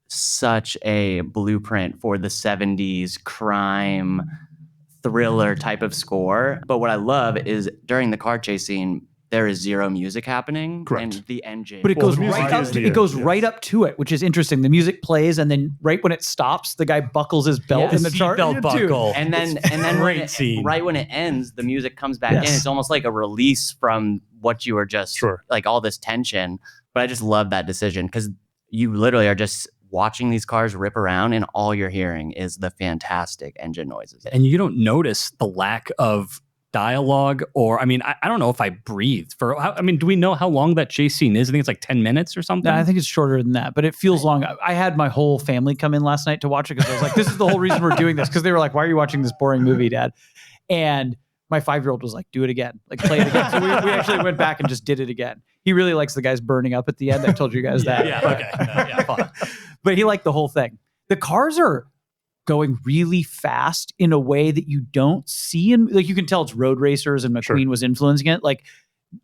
such a blueprint for the 70s crime thriller type of score. But what I love is during the car chase scene, there is zero music happening. Correct. And the engine. But it goes right up. It goes right up to it, which is interesting. The music plays, and then right when it stops, the guy buckles his belt in the chart. Belt buckle. And then right when it ends, the music comes back in. It's almost like a release from what you were just like all this tension. But I just love that decision because you literally are just watching these cars rip around, and all you're hearing is the fantastic engine noises. And you don't notice the lack of dialogue, or I mean, I don't know if I breathed for. I mean, do we know how long that chase scene is? I think it's like 10 minutes or something. No, I think it's shorter than that, but it feels long. I had my whole family come in last night to watch it because I was like, "This is the whole reason we're doing this." Because they were like, "Why are you watching this boring movie, Dad?" And my 5-year-old was like, "Do it again, like play it again." So we actually went back and just did it again. He really likes the guys burning up at the end. I told you guys that. Yeah, okay, fine. But he liked the whole thing. The cars are going really fast in a way that you don't see in, like, you can tell it's road racers and McQueen was influencing it. Like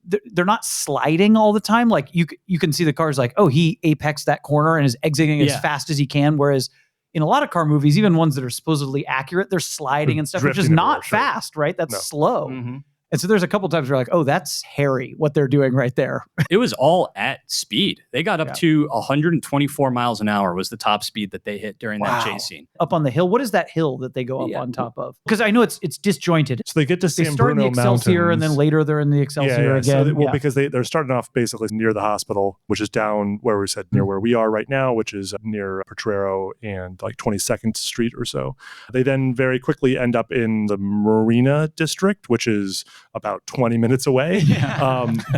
they're not sliding all the time. Like you can see the cars like, oh, he apexed that corner and is exiting as fast as he can. Whereas in a lot of car movies, even ones that are supposedly accurate, they're sliding and stuff, which is not fast, right? That's slow. Mm-hmm. And so there's a couple times where you're like, oh, that's hairy what they're doing right there. It was all at speed. They got up to 124 miles an hour was the top speed that they hit during that chase scene. Up on the hill. What is that hill that they go up on top of? Because I know it's disjointed. So they get to San start in the Bruno Excelsior Mountains. And then later they're in the Excelsior again. So because they're starting off basically near the hospital, which is down where we said near where we are right now, which is near Potrero and like 22nd Street or so. They then very quickly end up in the Marina District, which is about 20 minutes away.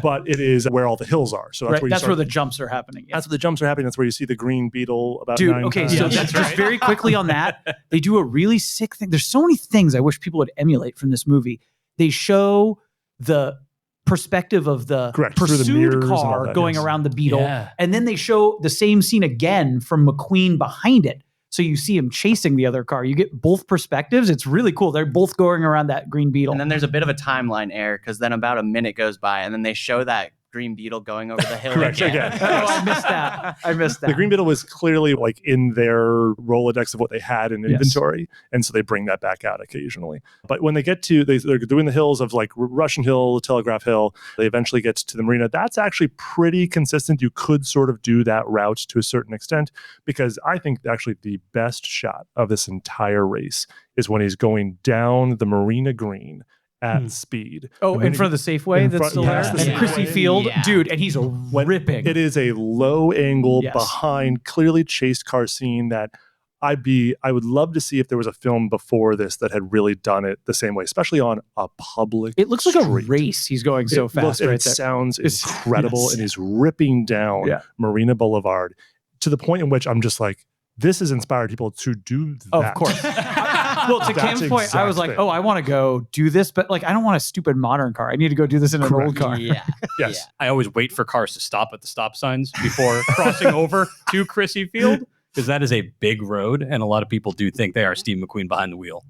But it is where all the hills are. So that's where the jumps are happening. That's where the jumps are happening. That's where you see the green Beetle about 9 times. So that's just very quickly on that. They do a really sick thing. There's so many things I wish people would emulate from this movie. They show the perspective of the pursued car going around the Beetle. Yeah. And then they show the same scene again from McQueen behind it. So you see him chasing the other car. You get both perspectives. It's really cool. They're both going around that green Beetle. And then there's a bit of a timeline error because then about a minute goes by and then they show that Green Beetle going over the hill. Correct, again. again. Oh, I missed that. The Green Beetle was clearly like in their Rolodex of what they had in inventory. And so they bring that back out occasionally. But when they get to, they're doing the hills of like Russian Hill, Telegraph Hill, they eventually get to the marina. That's actually pretty consistent. You could sort of do that route to a certain extent, because I think actually the best shot of this entire race is when he's going down the Marina Green at speed. Oh, in front of the Safeway that's still there? the And Chrissy Safeway. Field, dude, and he's ripping. It is a low angle Yes. behind, clearly chased car scene that I would love to see if there was a film before this that had really done it the same way, especially on a public It looks like a street. race. He's going so fast and right it there. sounds It's- incredible, yes. and he's ripping down Marina Boulevard to the point in which I'm just like, this has inspired people to do that. Of course. Well, to That's Cam's point, I exact was like, thing. oh, I want to go do this, but like, I don't want a stupid modern car. I need to go do this in an old car. Yeah. Yes. I always wait for cars to stop at the stop signs before crossing over to Chrissy Field, because that is a big road, and a lot of people do think they are Steve McQueen behind the wheel.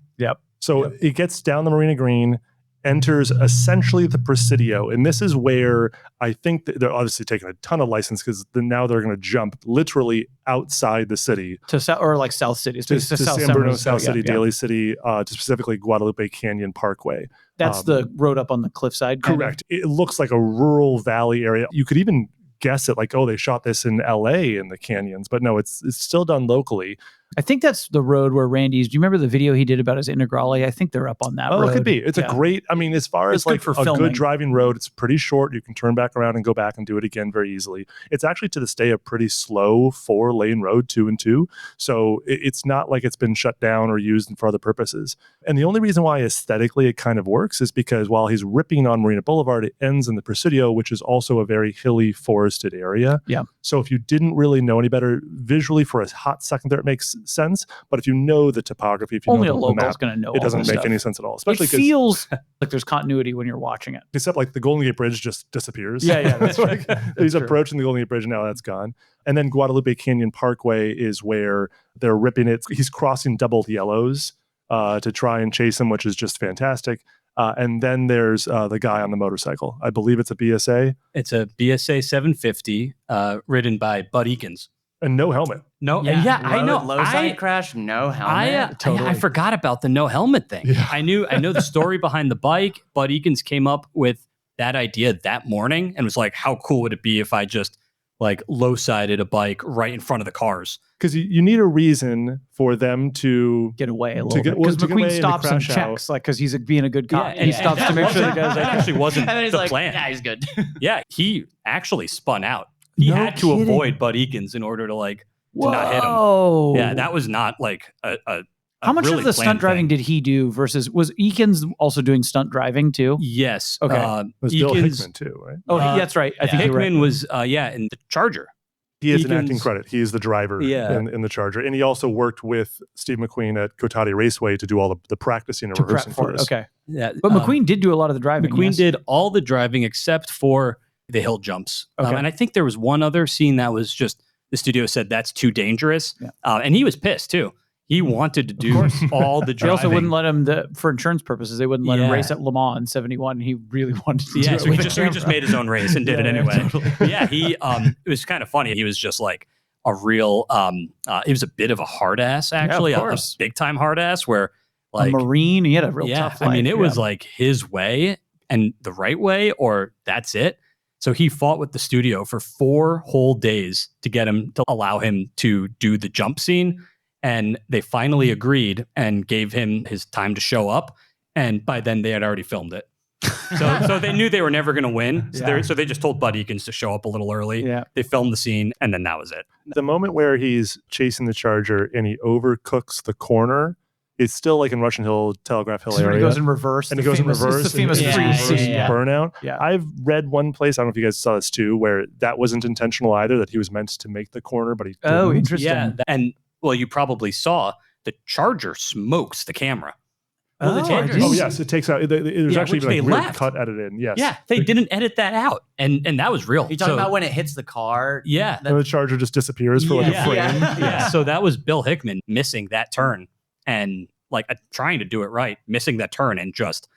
So it gets down the Marina Green, enters essentially the Presidio. And this is where I think that they're obviously taking a ton of license, because now they're going to jump literally outside the city To South, or like South City. It's to South San Bruno, San South City, yeah. Daly City, to specifically Guadalupe Canyon Parkway. That's the road up on the cliffside. kind of. Correct. It looks like a rural valley area. You could even guess it like, oh, they shot this in LA in the canyons, but no, it's still done locally. I think that's the road where Randy's. Do you remember the video he did about his Integrale? I think they're up on that road. Oh, it could be. It's a great, I mean, as far It's as good like for a filming. good driving road, it's pretty short. You can turn back around and go back and do it again very easily. It's actually to this day a pretty slow 4-lane road, 2 and 2. So it's not like it's been shut down or used for other purposes. And the only reason why aesthetically it kind of works is because while he's ripping on Marina Boulevard, it ends in the Presidio, which is also a very hilly, forested area. Yeah. So if you didn't really know any better, visually for a hot second there, it makes sense. But if you know the topography, if you Only know a the local's map, going to know. it all doesn't this make stuff. any sense at all. Especially It because feels like there's continuity when you're watching it. except like the Golden Gate Bridge just disappears. Yeah, that's like true. he's true. approaching the Golden Gate Bridge and now that's gone. And then Guadalupe Canyon Parkway is where they're ripping it. He's crossing double yellows to try and chase him, which is just fantastic. And then there's the guy on the motorcycle. I believe it's a BSA It's a BSA 750 ridden by Bud Eakins. and no helmet. No, I know. Low side crash, no helmet. I forgot about the no helmet thing. Yeah. I know the story behind the bike. Bud Eakins came up with that idea that morning and was like, how cool would it be if I just like low-sided a bike right in front of the cars? Because you need a reason for them to Get away a little bit. well, Because to get away McQueen and to stops and crash out. checks, like, because he's being a good cop. Yeah, he stops to make sure the guy's that okay. actually wasn't And then he's the like, plan. yeah, he's good. Yeah, he actually spun out. He No had to kidding. avoid Bud Eakins in order to like to not hit him. Whoa. Yeah, that was not like a How much really of the planned stunt driving thing. did he do versus, was Eakins also doing stunt driving too? Yes. Okay. It was Bill Eakins- Hickman too, right? Oh, Uh, that's right. I think you're Hickman right. was in the Charger. He is an Eakins- acting credit. He is the driver Yeah. in the Charger. And he also worked with Steve McQueen at Cotati Raceway to do all the practicing and to prep rehearsing for it. this. Okay. Yeah, But McQueen did do a lot of the driving. McQueen yes. did all the driving except for the hill jumps. Okay. And I think there was one other scene that was just the studio said that's too dangerous. Yeah. And he was pissed too. He wanted to do all the They driving. also wouldn't let him, for insurance purposes, they wouldn't let him Yeah. race at Le Mans in 71. He really wanted to Yeah, do so it he with just, the so he just camera. made his own race and did it Yeah, anyway. totally. But yeah, he it was kind of funny. He was just like a real he was a bit of a hard ass actually, a course. big time hard ass where like a Marine. He had a real yeah, tough I mean life, it was yeah. like his way and the right way or that's it. So he fought with the studio for 4 whole days to get him to allow him to do the jump scene. And they finally agreed and gave him his time to show up. And by then they had already filmed it. So they knew they were never going to win. So, Yeah. so they just told Bud Eakins to show up a little early. Yeah. They filmed the scene and then that was it. The moment where he's chasing the Charger and he overcooks the corner, it's still like in Russian Hill, Telegraph Hill This is when area. he goes in reverse. and the he goes famous, in reverse. It's the famous and Yeah, freeze reverse scene. yeah. burnout. Yeah. I've read one place, I don't know if you guys saw this too, where that wasn't intentional either, that he was meant to make the corner, but he didn't. Oh, interesting. Yeah. And well, you probably saw the Charger smokes the camera. Oh, the I Charger- didn't- Oh, yes. It takes out, there's Yeah, actually which like they weird left. cut edited in. Yes. Yeah. They didn't edit that out. And that was real. You talking So- about when it hits the car? Yeah. And the Charger just disappears for like a Yeah. frame. Yeah. Yeah. So that was Bill Hickman missing that turn and like trying to do it right, missing that turn and just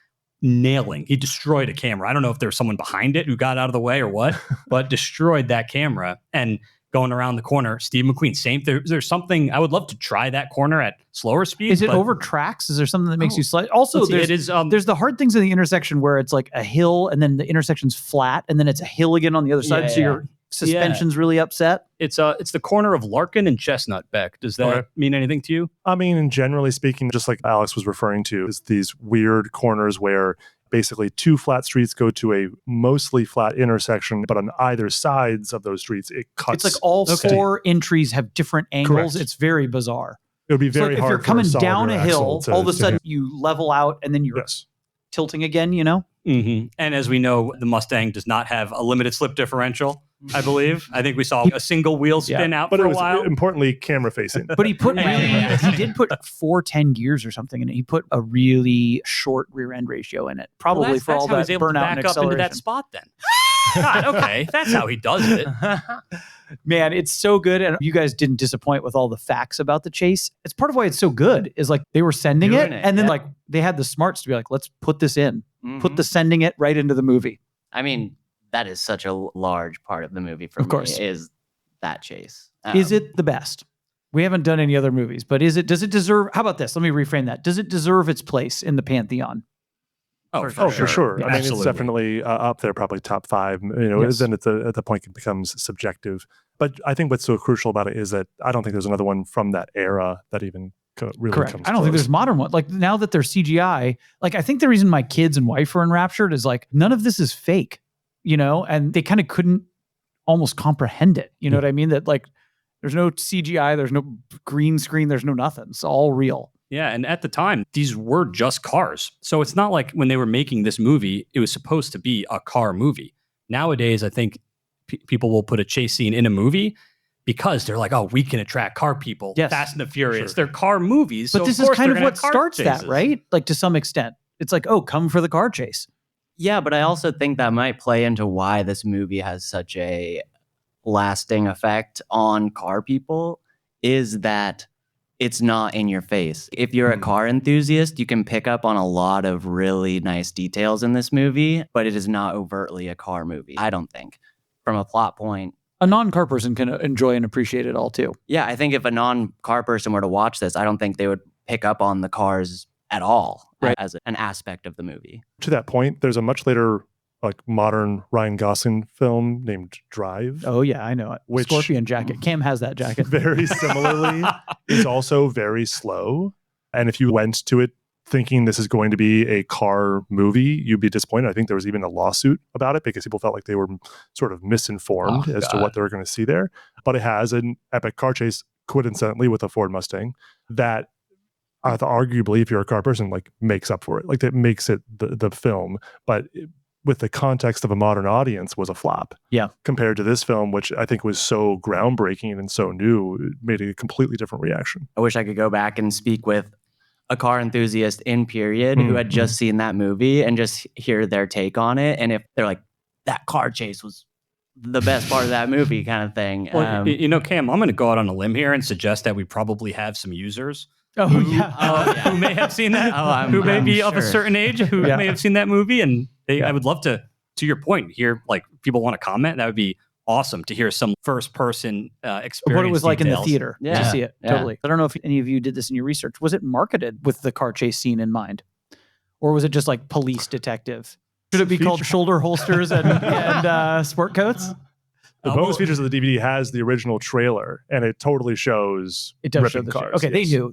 nailing. He destroyed a camera. I don't know if there was someone behind it who got out of the way or what, but destroyed that camera. And going around the corner, Steve McQueen, same. There's something, I would love to try that corner at slower speed. Is it over tracks? Is there something that makes you slide? Also, there's the hard things in the intersection where it's like a hill and then the intersection's flat and then it's a hill again on the other side. So your suspension's really upset. It's the corner of Larkin and Chestnut, Beck. Does that mean anything to you? I mean, generally speaking, just like Alex was referring to, is these weird corners where basically two flat streets go to a mostly flat intersection, but on either sides of those streets, it cuts. It's like all four entries have different angles. Correct. It's very bizarre. It would be very like hard if you're coming down a hill, to, all of a sudden you level out and then you're tilting again, you know? Mm-hmm. And as we know, the Mustang does not have a limited slip differential, I believe. I think we saw a single wheel spin out for a while. Importantly, camera facing. But he put he did put 410 gears or something in it. He put a really short rear end ratio in it, probably for all that burnout and acceleration. Up into that spot then. God, okay, that's how he does it. Man, it's so good. And you guys didn't disappoint with all the facts about the chase. It's part of why it's so good is like they were sending it and then like they had the smarts to be like, let's put this in, put the sending it right into the movie. I mean, that is such a large part of the movie for me, is that chase. Is it the best? We haven't done any other movies, but does it deserve, how about this? Let me reframe that. Does it deserve its place in the Pantheon? For sure. Yeah, I mean, absolutely. it's definitely up there, probably top 5. You know, then at the point it becomes subjective. But I think what's so crucial about it is that I don't think there's another one from that era that even really comes I don't think there's modern one. Like now that they're CGI, like I think the reason my kids and wife are enraptured is like none of this is fake, you know, and they kind of couldn't almost comprehend it. You know what I mean? That like there's no CGI, there's no green screen, there's no nothing. It's all real. Yeah, and at the time, these were just cars. So it's not like when they were making this movie, it was supposed to be a car movie. Nowadays, I think people will put a chase scene in a movie because they're like, oh, we can attract car people. Yes. Fast and the Furious. They're car movies. But so this of is course kind they're of gonna what have car starts chases. that, right? Like to some extent. It's like, oh, come for the car chase. Yeah, but I also think that might play into why this movie has such a lasting effect on car people is that it's not in your face. If you're a car enthusiast, you can pick up on a lot of really nice details in this movie, but it is not overtly a car movie, I don't think. From a plot point, A non-car person can enjoy and appreciate it all too. yeah, I think if a non-car person were to watch this, I don't think they would pick up on the cars at all as an aspect of the movie. To that point, there's a much later like modern Ryan Gosling film named Drive. Oh yeah, I know it. Which- Scorpion jacket. Cam has that jacket. Very similarly is also very slow. And if you went to it thinking this is going to be a car movie, you'd be disappointed. I think there was even a lawsuit about it because people felt like they were sort of misinformed as to what they were going to see there. But it has an epic car chase, coincidentally, with a Ford Mustang that arguably, if you're a car person, like makes up for it. Like that makes it the film. But with the context of a modern audience was a flop. Yeah. Compared to this film, which I think was so groundbreaking and so new, it made a completely different reaction. I wish I could go back and speak with a car enthusiast in period who had just seen that movie and just hear their take on it. And if they're like, that car chase was the best part of that movie kind of thing. Well, you know, Cam, I'm going to go out on a limb here and suggest that we probably have some users who may have seen that, who may be of a certain age, who may have seen that movie. And I would love to your point, hear like people want to comment. That would be awesome to hear some first person experience. What it was like in the theater to Yeah. see it. Yeah. Totally. I don't know if any of you did this in your research. Was it marketed with the car chase scene in mind? Or was it just like police detective? Should it be called shoulder holsters and sport coats? The bonus features of the DVD has the original trailer, and it totally shows It does show ripping the cars. Okay,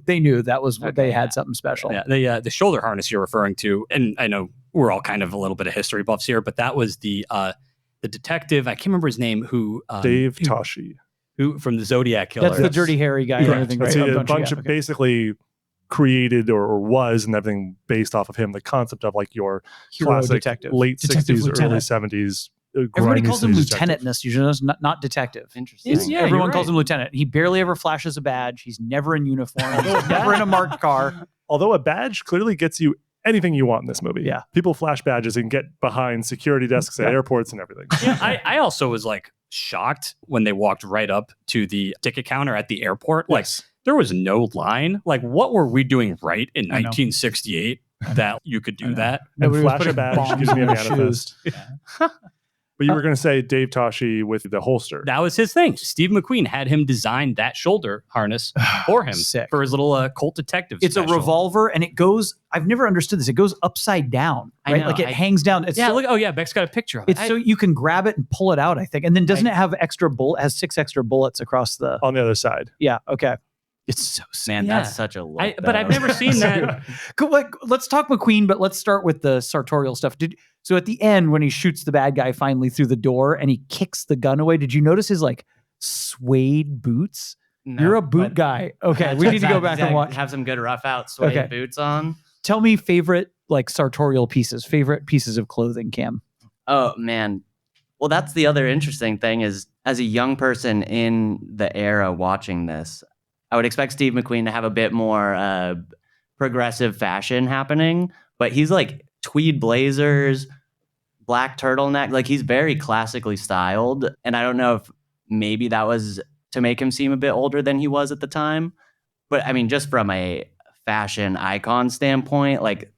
they knew that was what they had something special. Yeah, the shoulder harness you're referring to, and I know we're all kind of a little bit of history buffs here, but that was the detective. I can't remember his name. Dave Toschi. Who from the Zodiac Killer. That's the Dirty Harry guy and everything, right? A bunch of basically created or was and everything based off of him. The concept of like your Hero classic detective. late Detective 60s, lieutenant. early 70s. Everybody grimy calls him city lieutenant detective. in this, usually not detective. Interesting. Yeah, Everyone you're calls right. him lieutenant. He barely ever flashes a badge. He's never in uniform. He's never in a marked car. Although a badge clearly gets you anything you want in this movie. Yeah. People flash badges and get behind security desks at airports and everything. Yeah, I also was like shocked when they walked right up to the ticket counter at the airport. Like Yes. there was no line. Like what were we doing right in I know. 1968? that you could do that. And Nobody was flash a putting badge bombs gives me a on their manifest. But you were going to say Dave Toschi with the holster. That was his thing. Steve McQueen had him design that shoulder harness for him Sick. for his little Colt detective It's special. a revolver, and it goes. I've never understood this. It goes upside down, I right? know, Like it hangs down. It's Yeah, so, look. Oh, yeah. Beck's got a picture of it. it's so you can grab it and pull it out. I think, and then doesn't it have extra bullet? Has 6 extra bullets across the. On the other side. Yeah. Okay. It's so sick. Man, Yeah. that's such a look. But I've never seen that. Cool, like, let's talk McQueen, but let's start with the sartorial stuff. So at the end, when he shoots the bad guy finally through the door and he kicks the gun away, did you notice his like suede boots? No, You're a boot but- guy. Okay, we need to go back and watch. Have some good rough out suede Okay. boots on. Tell me favorite like sartorial pieces, favorite pieces of clothing, Cam. Oh man. Well, that's the other interesting thing is as a young person in the era watching this, I would expect Steve McQueen to have a bit more progressive fashion happening, but he's like tweed blazers, black turtleneck, like he's very classically styled. And I don't know if maybe that was to make him seem a bit older than he was at the time. But I mean, just from a fashion icon standpoint, like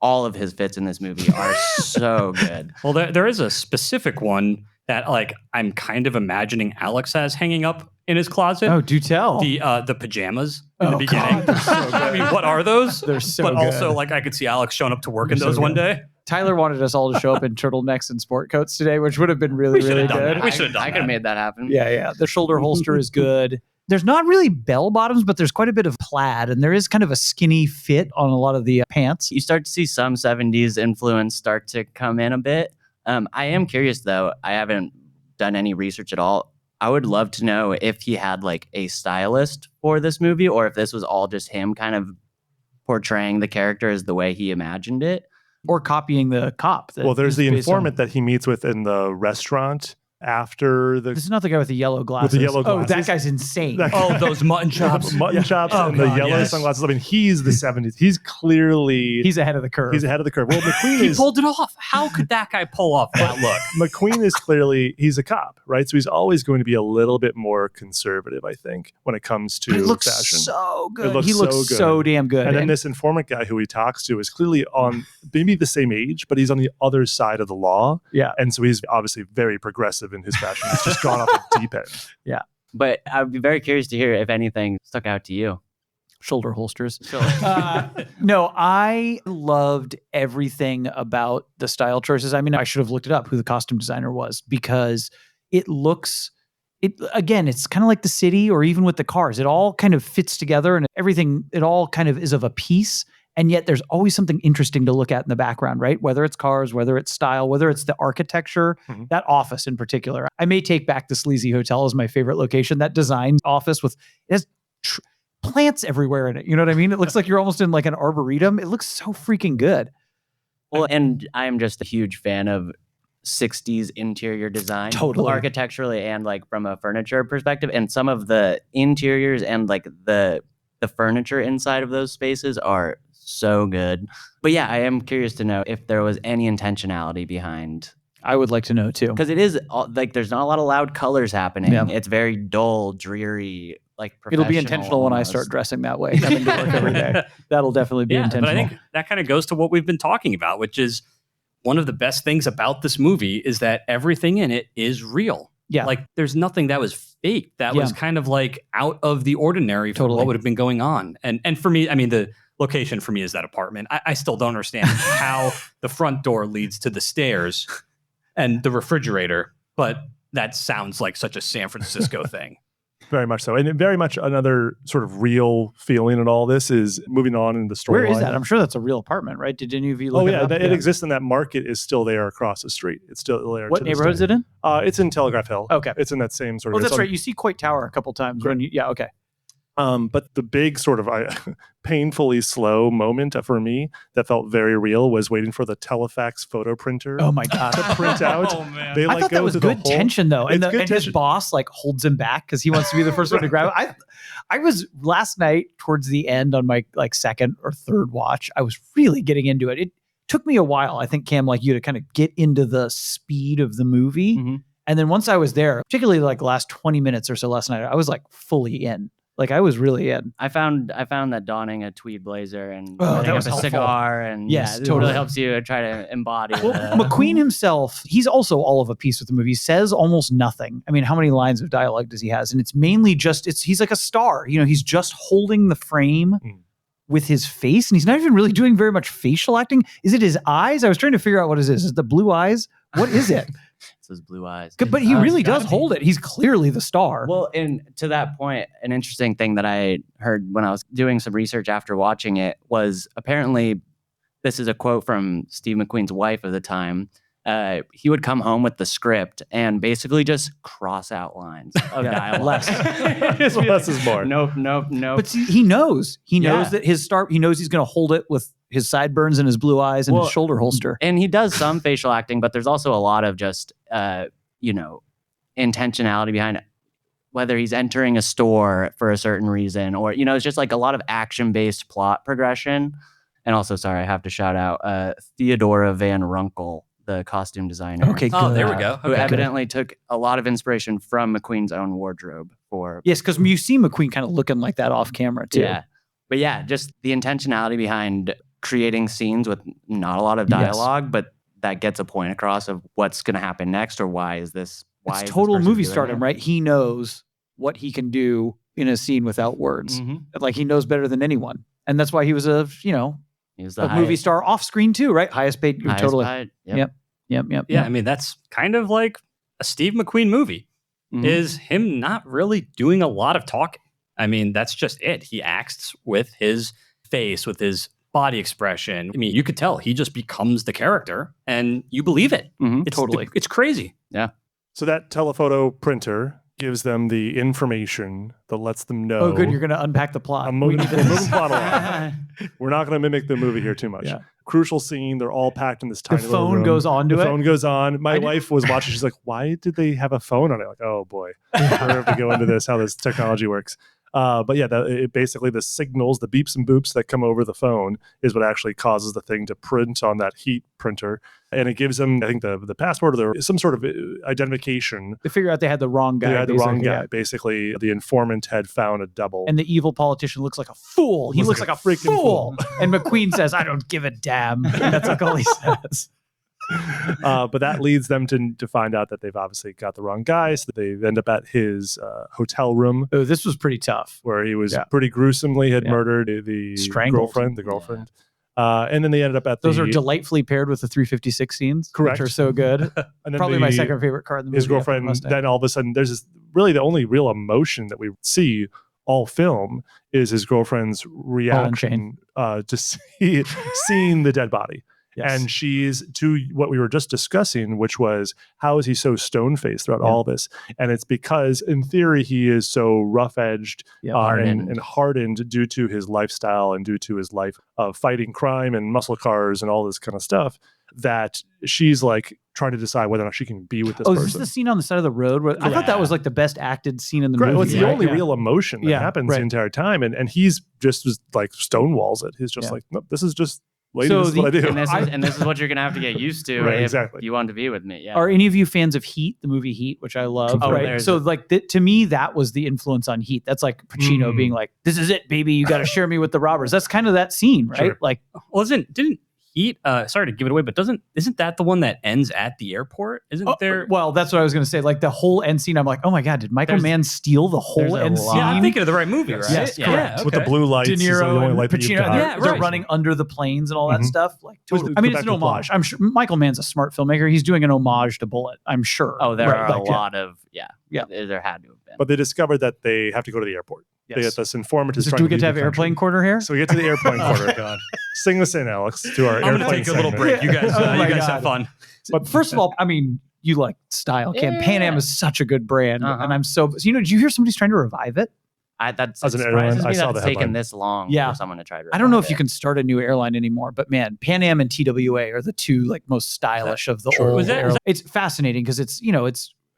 all of his fits in this movie are so good. Well, there is a specific one that like I'm kind of imagining Alex has hanging up in his closet. Oh, do tell. The pajamas in the Oh, beginning. God, they're so I mean, what are those? They're so But good. also, like, I could see Alex showing up to work in They're those so one good. day. Tyler wanted us all to show up in turtlenecks and sport coats today, which would have been really, We should really have done good. that. We should have done I could have that. made that happen. Yeah. The shoulder holster is good. There's not really bell bottoms, but there's quite a bit of plaid, and there is kind of a skinny fit on a lot of the pants. You start to see some 70s influence start to come in a bit. I am curious, though. I haven't done any research at all. I would love to know if he had like a stylist for this movie or if this was all just him kind of portraying the character as the way he imagined it. Or copying the cop. that Well, there's is the based on- informant that he meets with in the restaurant after the This is not the guy with the yellow glasses. yellow Oh, that glasses. guy's insane. That- Oh, those mutton chops. mutton chops Oh, and the God, yellow yes. sunglasses. I mean, he's the 70s. He's clearly He's ahead of the curve. he's ahead of the curve. Well, McQueen He is pulled it off. How could that guy pull off that look? McQueen is clearly he's a cop, right? So he's always going to be a little bit more conservative, I think, when it comes to But it looks fashion. so good. looks He looks so so, good. damn good. And then And this informant guy who he talks to is clearly on maybe the same age, but he's on the other side of the law. Yeah. And so he's obviously very progressive in his fashion. He's just gone off the deep end. But I'd be very curious to hear if anything stuck out to you. shoulder holsters. Sure. No, I loved everything about the style choices. I mean, I should have looked it up who the costume designer was because it looks, again, it's kind of like the city or even with the cars. It all kind of fits together and everything, it all kind of is of a piece. And yet there's always something interesting to look at in the background, right? Whether it's cars, whether it's style, whether it's the architecture, Mhm. that office in particular. I may take back the Sleazy Hotel as my favorite location. That design office with, it has plants everywhere in it. You know what I mean? It looks like you're almost in like an arboretum. It looks so freaking good. Well, and I'm just a huge fan of 60s interior design. Totally. Architecturally and like from a furniture perspective. And some of the interiors and like the furniture inside of those spaces are so good. But yeah, I am curious to know if there was any intentionality behind, I would like to know too. because it is like there's not a lot of loud colors happening. Yeah. It's very dull, dreary, like It'll be professional intentional when I almost. start dressing that way, coming to work every day. That'll definitely be Yeah, intentional. but I think that kind of goes to what we've been talking about, which is one of the best things about this movie is that everything in it is real. Yeah. Like there's nothing that was fake. That Yeah. was kind of like out of the ordinary for Totally. what would have been going on. And for me, I mean, the location for me is that apartment. I still don't understand how the front door leads to the stairs and the refrigerator, but that sounds like such a San Francisco thing. Very much so. And very much another sort of real feeling in all this is moving on in the story. Where is that? I'm sure that's a real apartment, right? Did any of you look Oh it yeah, up? it exists, and that market is still there across the street. It's still there. What to this neighborhood is day. it in? It's in Telegraph Hill. Okay. It's in that same sort Oh, of. that's it's on- right. You see Coit Tower a couple times when you, yeah, okay. But the big sort of painfully slow moment for me that felt very real was waiting for the Telefax photo printer Oh my God. to print out. Oh, man. They I like thought that go was through the good whole- tension though. And, It's good and his tension. boss like holds him back because he wants to be the first one to grab it. I was last night towards the end on my like second or third watch, I was really getting into it. It took me a while, I think, Cam, like you, to kind of get into the speed of the movie. Mhm. And then once I was there, particularly like the last 20 minutes or so last night, I was like fully in. Like I was really in. I found that donning a tweed blazer and Oh, that lighting was up a helpful. cigar and Yes, it totally. really helps you try to embody. Well, McQueen himself, he's also all of a piece with the movie. He says almost nothing. I mean, how many lines of dialogue does he has? And it's mainly just he's like a star. You know, he's just holding the frame with his face, and he's not even really doing very much facial acting. Is it his eyes? I was trying to figure out what is this. Is it the blue eyes? What is it? It's his blue eyes. But he really does hold it. He's clearly the star. Well, and to that point, an interesting thing that I heard when I was doing some research after watching it was apparently, this is a quote from Steve McQueen's wife of the time. He would come home with the script and basically just cross out lines of dialogue. Less is more. Nope. But see, he knows. He knows that his star. He knows he's going to hold it with his sideburns and his blue eyes and his shoulder holster. And he does some facial acting, but there's also a lot of just, intentionality behind it. Whether he's entering a store for a certain reason or, it's just like a lot of action-based plot progression. And also, sorry, I have to shout out Theodora Van Runkel, the costume designer. Okay, Oh, good. there we go. Who Okay. evidently took a lot of inspiration from McQueen's own wardrobe for. Yes, because you see McQueen kind of looking like that off camera too. Yeah. But yeah, just the intentionality behind creating scenes with not a lot of dialogue, but that gets a point across of what's going to happen next or why is this. It's total movie stardom, right? He knows what he can do in a scene without words. Like he knows better than anyone. And that's why he was a movie star off screen too, right? Highest paid. Totally. Yep. Yeah, I mean, that's kind of like a Steve McQueen movie, is him not really doing a lot of talking. I mean, that's just it. He acts with his face, with his body expression. I mean, you could tell he just becomes the character and you believe it. It's crazy. Yeah. So that telephoto printer gives them the information that lets them know. Oh, good. You're going to unpack the plot. I'm moving the plot along. We're not going to mimic the movie here too much. Yeah. Crucial scene. They're all packed in this tiny The little phone room. goes on to The it. phone goes on. My wife was watching. She's like, why did they have a phone on it? Like, oh boy. We're going to have to go into this, how this technology works. But yeah, it basically the signals, the beeps and boops that come over the phone is what actually causes the thing to print on that heat printer. And it gives them, I think, the passport or some sort of identification. They figure out they had the wrong guy. They had the wrong guy. Basically, the informant had found a double. And the evil politician looks like a fool. He looks like a freaking fool. And McQueen says, I don't give a damn. That's like all he says. But that leads them to find out that they've obviously got the wrong guy. So they end up at his hotel room. Oh, this was pretty tough. Where he was pretty gruesomely had murdered the girlfriend. And then they ended up at those are delightfully paired with the 356 scenes. Correct. Which are so good. And then probably my second favorite art in the movie. His girlfriend, then all of a sudden, there's really the only real emotion that we see all film is his girlfriend's reaction to seeing the dead body. Yes. And she's to what we were just discussing, which was how is he so stone-faced throughout all this? And it's because, in theory, he is so rough-edged and hardened due to his lifestyle and due to his life of fighting crime and muscle cars and all this kind of stuff, that she's like trying to decide whether or not she can be with this person. Is this the scene on the side of the road? Where I thought that was like the best acted scene in the movie. Well, it's the only real emotion that happens the entire time. And he's just was like stonewalls it. He's just like, nope, this is just... this is what I do. And this is what you're going to have to get used to if you want to be with me. Yeah. Are any of you fans of Heat, the movie Heat, which I love? So like to me, that was the influence on Heat. That's like Pacino being like, this is it, baby. You got to share me with the robbers. That's kind of that scene, right? Sure. Like, didn't Heat, sorry to give it away, but isn't that the one that ends at the airport? Isn't there? Well, that's what I was going to say. Like the whole end scene, I'm like, oh my God, did Michael Mann steal the whole end scene? Yeah, I'm thinking of the right movie, right? Yes, correct. With the blue lights. De Niro and Pacino. They're right. running under the planes and all that stuff. Like, totally. I mean, it's an homage. I'm sure Michael Mann's a smart filmmaker. He's doing an homage to Bullitt, I'm sure. Oh, there are a lot of, there had to have been. But they discovered that they have to go to the airport. Yes. They get this informant. Do we get to have airplane corner here? So we get to the airplane corner. God. Sing us in, Alex, to our I'm airplane going to take a segment. little break. You guys, have fun. But first of all, I mean, you like style. Pan Am is such a good brand. And I'm so, did you hear somebody's trying to revive it? That As an airline, I saw it's the taken headline. this long for someone to try to. I don't know if you can start a new airline anymore, but man, Pan Am and TWA are the two like most stylish of the old airlines. It's fascinating because it's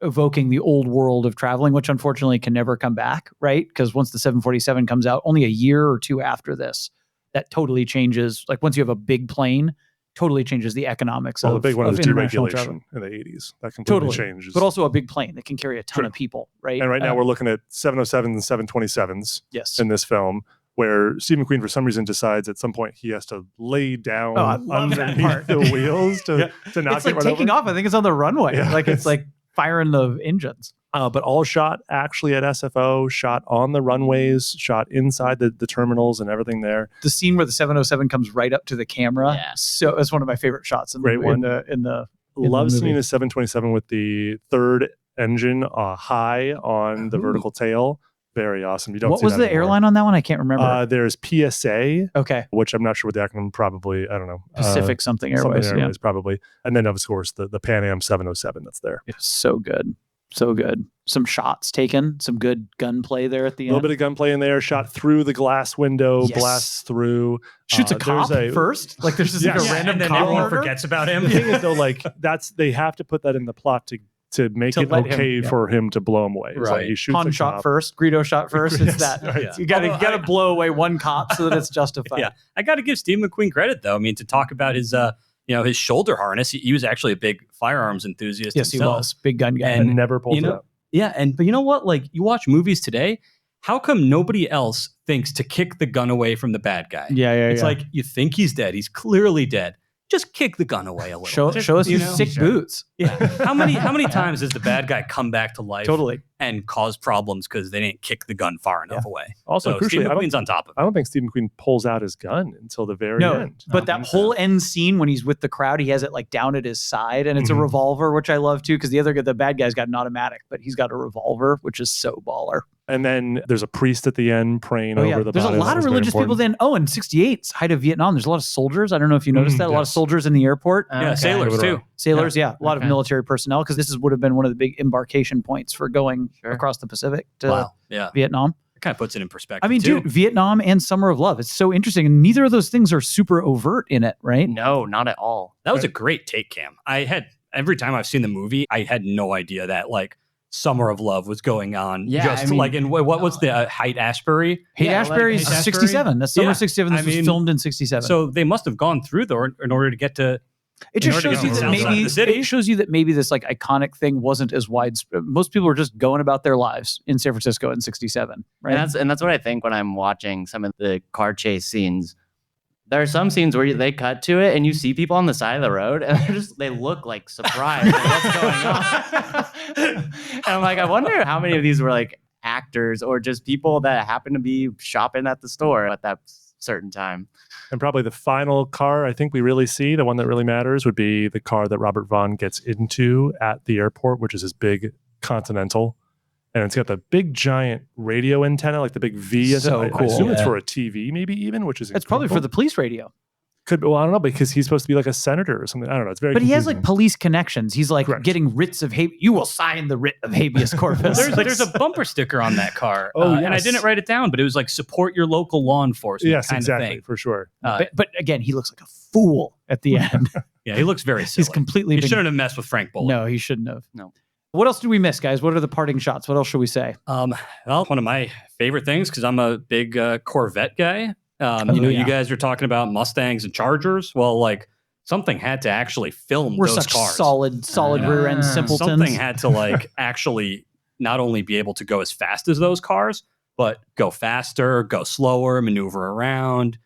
evoking the old world of traveling, which unfortunately can never come back, right? Because once the 747 comes out, only a year or two after this, that totally changes. Like once you have a big plane, totally changes the economics Well, of the big one of is international travel. deregulation in the 80s. That completely changes. But also a big plane that can carry a ton True. of people, right? And right now we're looking at 707s and 727s yes. in this film, where Steve McQueen, for some reason, decides at some point he has to lay down I love that underneath part. the wheels to not It's get like run taking over. off. I think it's on the runway. Yeah. Like it's like firing the engines. But all shot actually at SFO, shot on the runways, shot inside the terminals and everything there. The scene where the 707 comes right up to the camera. Yeah. So it's one of my favorite shots in, Great one. in the Love movie. seeing a 727 with the third engine high on the Ooh. vertical tail. Very awesome. You don't What see was that the anymore. airline on that one? I can't remember. There's PSA, Okay. which I'm not sure what the acronym, probably, I don't know. Pacific something Airways. Something Airways, probably. And then, of course, the Pan Am 707 that's there. Yeah. So good. So good. Some shots taken, some good gunplay there at the A end. little bit of gunplay in there, shot through the glass window, Yes. blasts through. Shoots a there's cop first. Like there's just like Yes. a Yeah, random and then cop everyone murder. forgets about The him. thing is, though, like they have to put that in the plot to make To it let him- okay yeah. for him to blow him away. It's like Right. he shoots Han a shot cop. first, Greedo shot first. It's Yes, that. right. You gotta Although blow away one cop so that it's justified. Yeah, I got to give Steve McQueen credit though. I mean, to talk about his his shoulder harness, he was actually a big firearms enthusiast. Yes, he himself. was. Big gun guy. And never pulls you it know, out. Yeah, but you know what? Like you watch movies today, how come nobody else thinks to kick the gun away from the bad guy? yeah. It's like you think he's dead. He's clearly dead. Just kick the gun away a little. show Just, us you his know? sick boots. Yeah. How many times does the bad guy come back to life Totally. and cause problems because they didn't kick the gun far enough away? Also, So crucially, Steve I don't McQueen's on top of it. I don't think Steve McQueen pulls out his gun until the very No, end. but that whole end scene when he's with the crowd, he has it like down at his side, and it's a Mhm. revolver, which I love too, because the bad guy's got an automatic, but he's got a revolver, which is so baller. And then there's a priest at the end praying over the There's a body. lot That of was very religious people important. then. Oh, in 68's height of Vietnam, there's a lot of soldiers. I don't know if you noticed that. A lot of yes. soldiers in the airport. Yeah, Okay. sailors Give it too. Sailors, yeah. A lot of Okay. military personnel, because would have been one of the big embarkation points for going Sure. across the Pacific to Wow. Yeah. Vietnam. It kind of puts it in perspective. I mean, too. dude, Vietnam and Summer of Love. It's so interesting. And neither of those things are super overt in it, right? No, not at all. That was a great take, Cam. Every time I've seen the movie, I had no idea that like Summer of Love was going on. Yeah, just I mean, like in what was the Haight-Ashbury? Haight Yeah, Ashbury's like Haight-Ashbury. 67. That's summer Yeah. 67. This I was mean, filmed in 67. So they must have gone through there in order to get to. it in just order to shows get you to that the south side of maybe the city. it shows you that maybe this like iconic thing wasn't as widespread. Most people were just going about their lives in San Francisco in 67, right? And that's what I think when I'm watching some of the car chase scenes. There are some scenes where they cut to it and you see people on the side of the road and they look like surprised at what's going on. And I'm like, I wonder how many of these were like actors or just people that happen to be shopping at the store at that certain time. And probably the final car I think we really see, the one that really matters, would be the car that Robert Vaughn gets into at the airport, which is his big Continental. And it's got the big giant radio antenna, like the big V. So I cool. assume it's Yeah. for a TV, maybe even, which is It's probably for incredible. the police radio. Could well, I don't know, because he's supposed to be like a senator or something. I don't know. It's very. But he has like confusing. police connections. He's like Correct. getting writs of you will sign the writ of habeas corpus. There's a bumper sticker on that car. Oh, and I yes. didn't write it down, but it was like support your local law enforcement Yes, kind exactly, of thing. for sure. but again, he looks like a fool at the end. Yeah, he looks very silly. He's completely He been- shouldn't have messed with Frank Bullitt. No, he shouldn't have. No. What else did we miss, guys? What are the parting shots? What else should we say? Well, one of my favorite things, because I'm a big Corvette guy. You yeah. you guys are talking about Mustangs and Chargers. Well, like something had to actually film We're those such cars. solid rear end simpletons. Something had to like actually not only be able to go as fast as those cars, but go faster, go slower, maneuver around,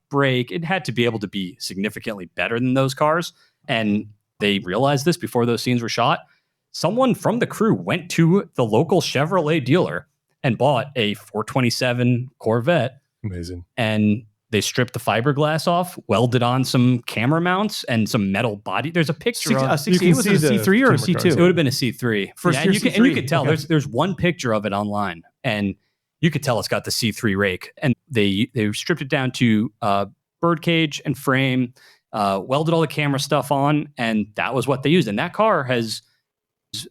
brake. It had to be able to be significantly better than those cars. And they realized this before those scenes were shot. Someone from the crew went to the local Chevrolet dealer and bought a 427 Corvette, Amazing. and they stripped the fiberglass off, welded on some camera mounts and some metal body. There's a picture of 68 was see it a the C3 or a camera C2? cars. it would have been a C3. First Yeah, year and you C3. could tell Okay. there's one picture of it online, and you could tell it's got the C3 rake. And they stripped it down to birdcage and frame, welded all the camera stuff on, and that was what they used. And that car has,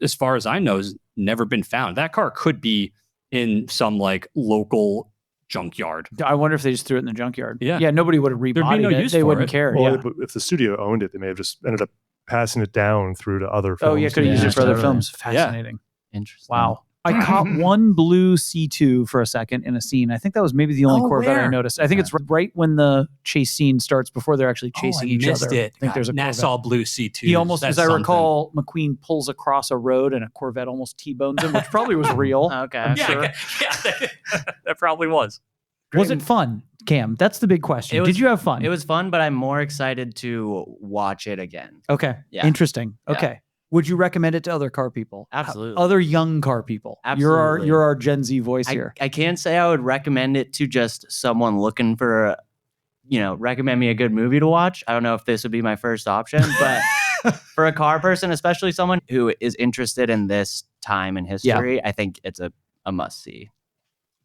as far as I know, has never been found. That car could be in some like local junkyard. I wonder if they just threw it in the junkyard. Yeah. Yeah, nobody would have rebodied no it. use They for wouldn't it. care. Well, yeah. if the studio owned it, they may have just ended up passing it down through to other films. Oh, yeah, could have used it for other totally. films. Fascinating. Interesting. Wow. I caught one blue C2 for a second in a scene. I think that was maybe the only Corvette I noticed. I think it's right when the chase scene starts before they're actually chasing each other. It. I think there's a Nassau Corvette. Blue C2. He almost, as I recall, McQueen pulls across a road and a Corvette almost T-bones him, which probably was real. Okay. I'm sure. That probably was. Was it fun, Cam? That's the big question. Did you have fun? It was fun, but I'm more excited to watch it again. Okay. Yeah. Interesting. Yeah. Okay. Would you recommend it to other car people? Absolutely. Other young car people? Absolutely. You're our Gen Z voice here. I can't say I would recommend it to just someone looking for, recommend me a good movie to watch. I don't know if this would be my first option, but for a car person, especially someone who is interested in this time in history, I think it's a must-see.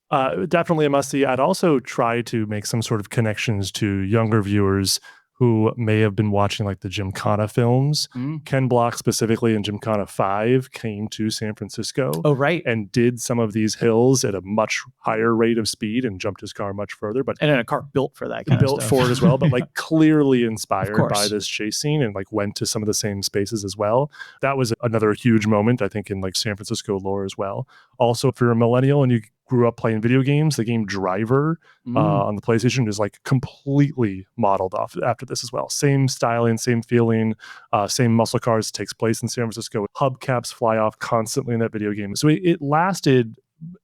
Definitely a must-see. I'd also try to make some sort of connections to younger viewers who may have been watching like the Gymkhana films. Ken Block specifically in Gymkhana 5 came to San Francisco. Oh, right. And did some of these hills at a much higher rate of speed and jumped his car much further. But and in a car built for that kind built of stuff. for it as well, but like clearly inspired course. by this chase scene and like went to some of the same spaces as well. That was another huge moment, I think, in like San Francisco lore as well. Also, if you're a millennial and you grew up playing video games, the game Driver on the PlayStation is like completely modeled off after this as well. Same styling, same feeling, same muscle cars. Takes place in San Francisco. Hubcaps fly off constantly in that video game. So it lasted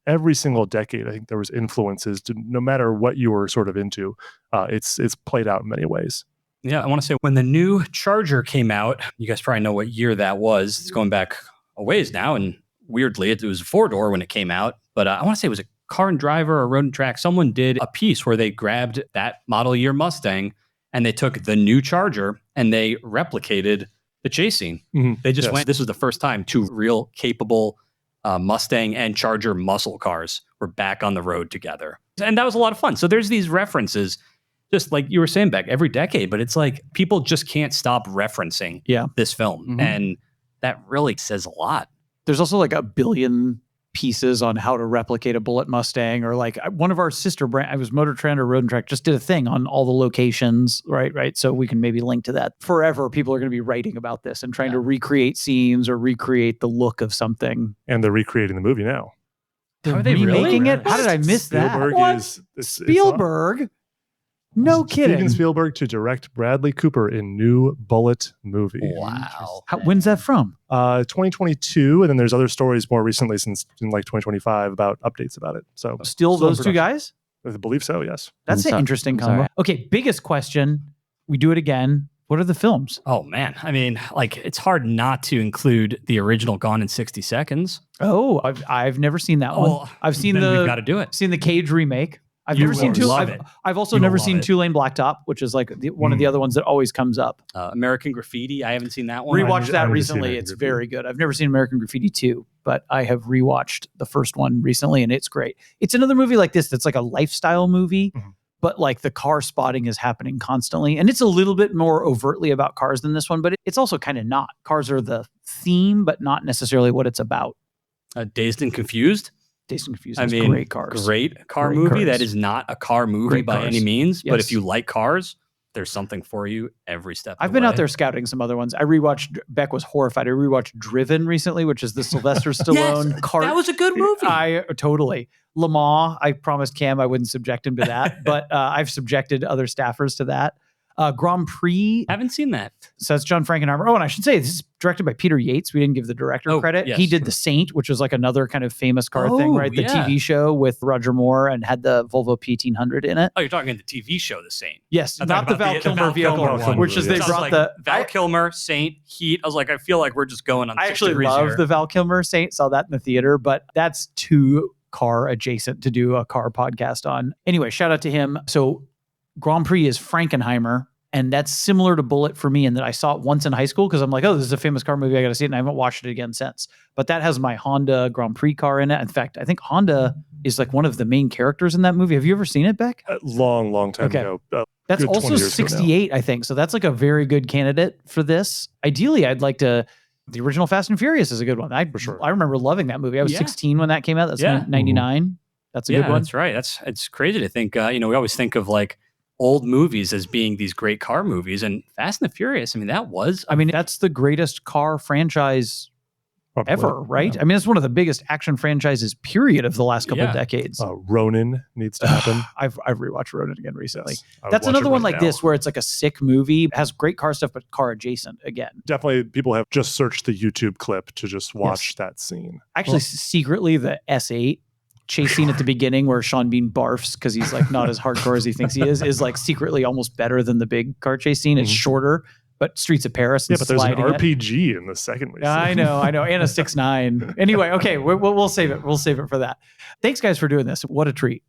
every single decade. I think there was influences to no matter what you were sort of into. It's played out in many ways. Yeah, I want to say when the new Charger came out, you guys probably know what year that was. It's going back a ways now, and weirdly, it was a 4-door when it came out. But I want to say it was a Car and Driver or Road and Track. Someone did a piece where they grabbed that model year Mustang and they took the new Charger and they replicated the chase scene. They just went, this was the first time two real capable Mustang and Charger muscle cars were back on the road together. And that was a lot of fun. So there's these references, just like you were saying, Beck, every decade, but it's like people just can't stop referencing this film. And that really says a lot. There's also like a billion pieces on how to replicate a Bullitt Mustang, or like one of our sister brand, I was MotorTrend or Road and Track, just did a thing on all the locations, right? So we can maybe link to that. Forever, people are going to be writing about this and trying to recreate scenes or recreate the look of something. And they're recreating the movie now. Are they remaking it? How did I miss Spielberg that? Spielberg? No kidding. Steven Spielberg to direct Bradley Cooper in new Bullitt movie. Wow. When's that from? 2022, and then there's other stories more recently since in like 2025 about updates about it. So still those two guys? I believe so, yes. That's an interesting combo. Okay, biggest question. We do it again. What are the films? Oh, man. I mean, like, it's hard not to include the original Gone in 60 Seconds. Oh, I've never seen that one. I've seen we've got to do it. Seen the Cage remake. I've never seen I've also never seen Two Lane Blacktop, which is like one of the other ones that always comes up. American Graffiti. I haven't seen that one. Rewatched that recently. It's very good. I've never seen American Graffiti 2, but I have rewatched the first one recently, and it's great. It's another movie like this that's like a lifestyle movie, but like the car spotting is happening constantly, and it's a little bit more overtly about cars than this one, but it's also kind of not. Cars are the theme, but not necessarily what it's about. Dazed and Confused. Dazed and Confused is great cars. Great car movie. That is not a car movie by any means, but if you like cars, there's something for you every step of the way. I've been out there scouting some other ones. I rewatched, Beck was horrified. I rewatched Driven recently, which is the Sylvester Stallone car. That was a good movie. Totally. Le Mans, I promised Cam I wouldn't subject him to that, but I've subjected other staffers to that. Grand Prix. Haven't seen that. So that's John Frankenheimer. Oh, and I should say, this is directed by Peter Yates. We didn't give the director credit. Yes. He did The Saint, which was like another kind of famous car thing, right? The TV show with Roger Moore and had the Volvo P1800 in it. Oh, you're talking the TV show, The Saint. Yes, not the Val Kilmer vehicle, which is they brought the Val Kilmer, Saint, Heat. I was like, I feel like we're just going on 6 I actually degrees love here. the Val Kilmer Saint. Saw that in the theater, but that's too car adjacent to do a car podcast on. Anyway, shout out to him. So Grand Prix is Frankenheimer. And that's similar to Bullitt for me in that I saw it once in high school because I'm like, oh, this is a famous car movie. I got to see it. And I haven't watched it again since. But that has my Honda Grand Prix car in it. In fact, I think Honda is like one of the main characters in that movie. Have you ever seen it, Beck? Long time ago. That's also 68, I think. So that's like a very good candidate for this. Ideally, I'd like to... The original Fast and Furious is a good one. For sure. I remember loving that movie. I was 16 when that came out. That's 99. That's a good one. That's right. It's crazy to think, we always think of like old movies as being these great car movies, and Fast and the Furious. I mean, that's the greatest car franchise Probably. ever, right? I mean, it's one of the biggest action franchises, period, of the last couple of decades. Ronin needs to happen. I've rewatched Ronin again recently. Yes, I would That's watch another it one right like now. this, where it's like a sick movie, has great car stuff, but car adjacent again. Definitely, people have just searched the YouTube clip to just watch that scene. Actually, secretly, the S8 chase scene at the beginning where Sean Bean barfs because he's like not as hardcore as he thinks he is like secretly almost better than the big car chase scene. It's shorter, but Streets of Paris. Yeah, And but there's an sliding it. RPG in the second one. I know, and a 6.9. Anyway, okay, we'll save it. We'll save it for that. Thanks, guys, for doing this. What a treat.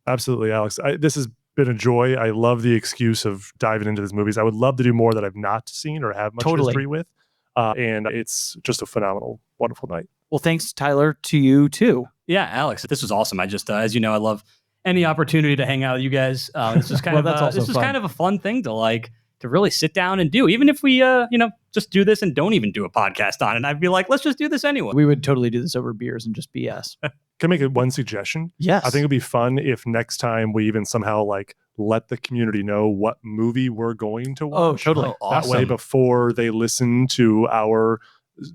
Absolutely, Alex. This has been a joy. I love the excuse of diving into these movies. I would love to do more that I've not seen or have much history with. And it's just a phenomenal, wonderful night. Well, thanks, Tyler, to you too. Yeah, Alex, this was awesome. I just, as you know, I love any opportunity to hang out with you guys. This is kind kind of a fun thing to really sit down and do, even if we, just do this and don't even do a podcast on it. I'd be like, let's just do this anyway. We would totally do this over beers and just BS. Can I make one suggestion? Yes. I think it'd be fun if next time we even somehow let the community know what movie we're going to watch. Oh, totally. That way, before they listen to our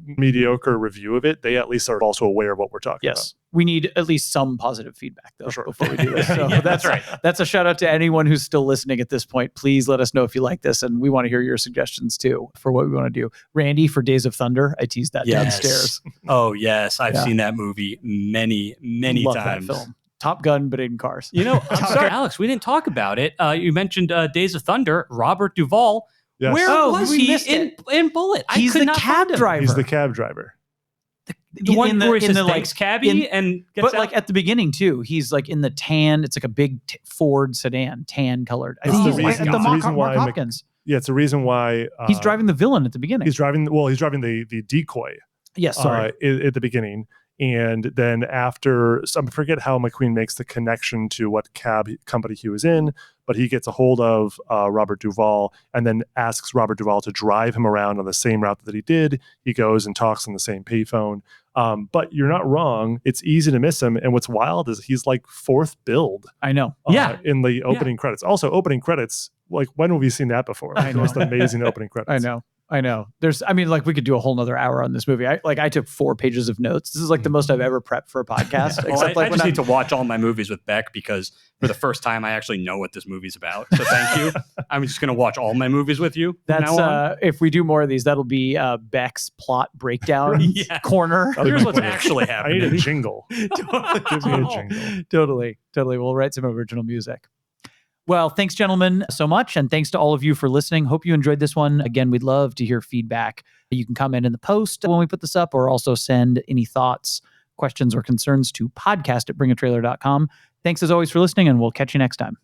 mediocre review of it, they at least are also aware of what we're talking about. We need at least some positive feedback though before we do this. So Yeah, that's right. That's a shout out to anyone who's still listening at this point. Please let us know if you like this, and we want to hear your suggestions too for what we want to do. Randy, for Days of Thunder, I teased that downstairs. Oh yes, I've seen that movie many Love times. that film. Top Gun, but in cars. I'm sorry, Alex, we didn't talk about it. You mentioned Days of Thunder. Robert Duvall. Yes. Where was we he missed it. in Bullitt? He's the cab driver. He's the cab driver. The one where he says the, thanks, cabbie, and gets but out. like at the beginning too, he's like in the tan. It's like a big Ford sedan, tan colored. I It's think the he's reason- at the it's the Mark, reason Mark why Hopkins. Yeah, it's the reason why He's driving the villain at the beginning. He's driving the decoy. Yes, sorry. At the beginning. And then after, I forget how McQueen makes the connection to what cab company he was in, but he gets a hold of Robert Duvall and then asks Robert Duvall to drive him around on the same route that he did. He goes and talks on the same payphone. But you're not wrong. It's easy to miss him. And what's wild is he's like fourth build. I know. In the opening credits. Also, opening credits, like when have we seen that before? I know. Just amazing opening credits. I know. We could do a whole nother hour on this movie. I took 4 pages of notes. This is like the most I've ever prepped for a podcast. I just need to watch all my movies with Beck because for the first time, I actually know what this movie's about. So thank you. I'm just going to watch all my movies with you. That's if we do more of these, that'll be Beck's plot breakdown corner. Here's what's actually I happening. need a jingle. Give me a jingle. Totally. We'll write some original music. Well, thanks, gentlemen, so much. And thanks to all of you for listening. Hope you enjoyed this one. Again, we'd love to hear feedback. You can comment in the post when we put this up, or also send any thoughts, questions, or concerns to podcast@bringatrailer.com. Thanks as always for listening, and we'll catch you next time.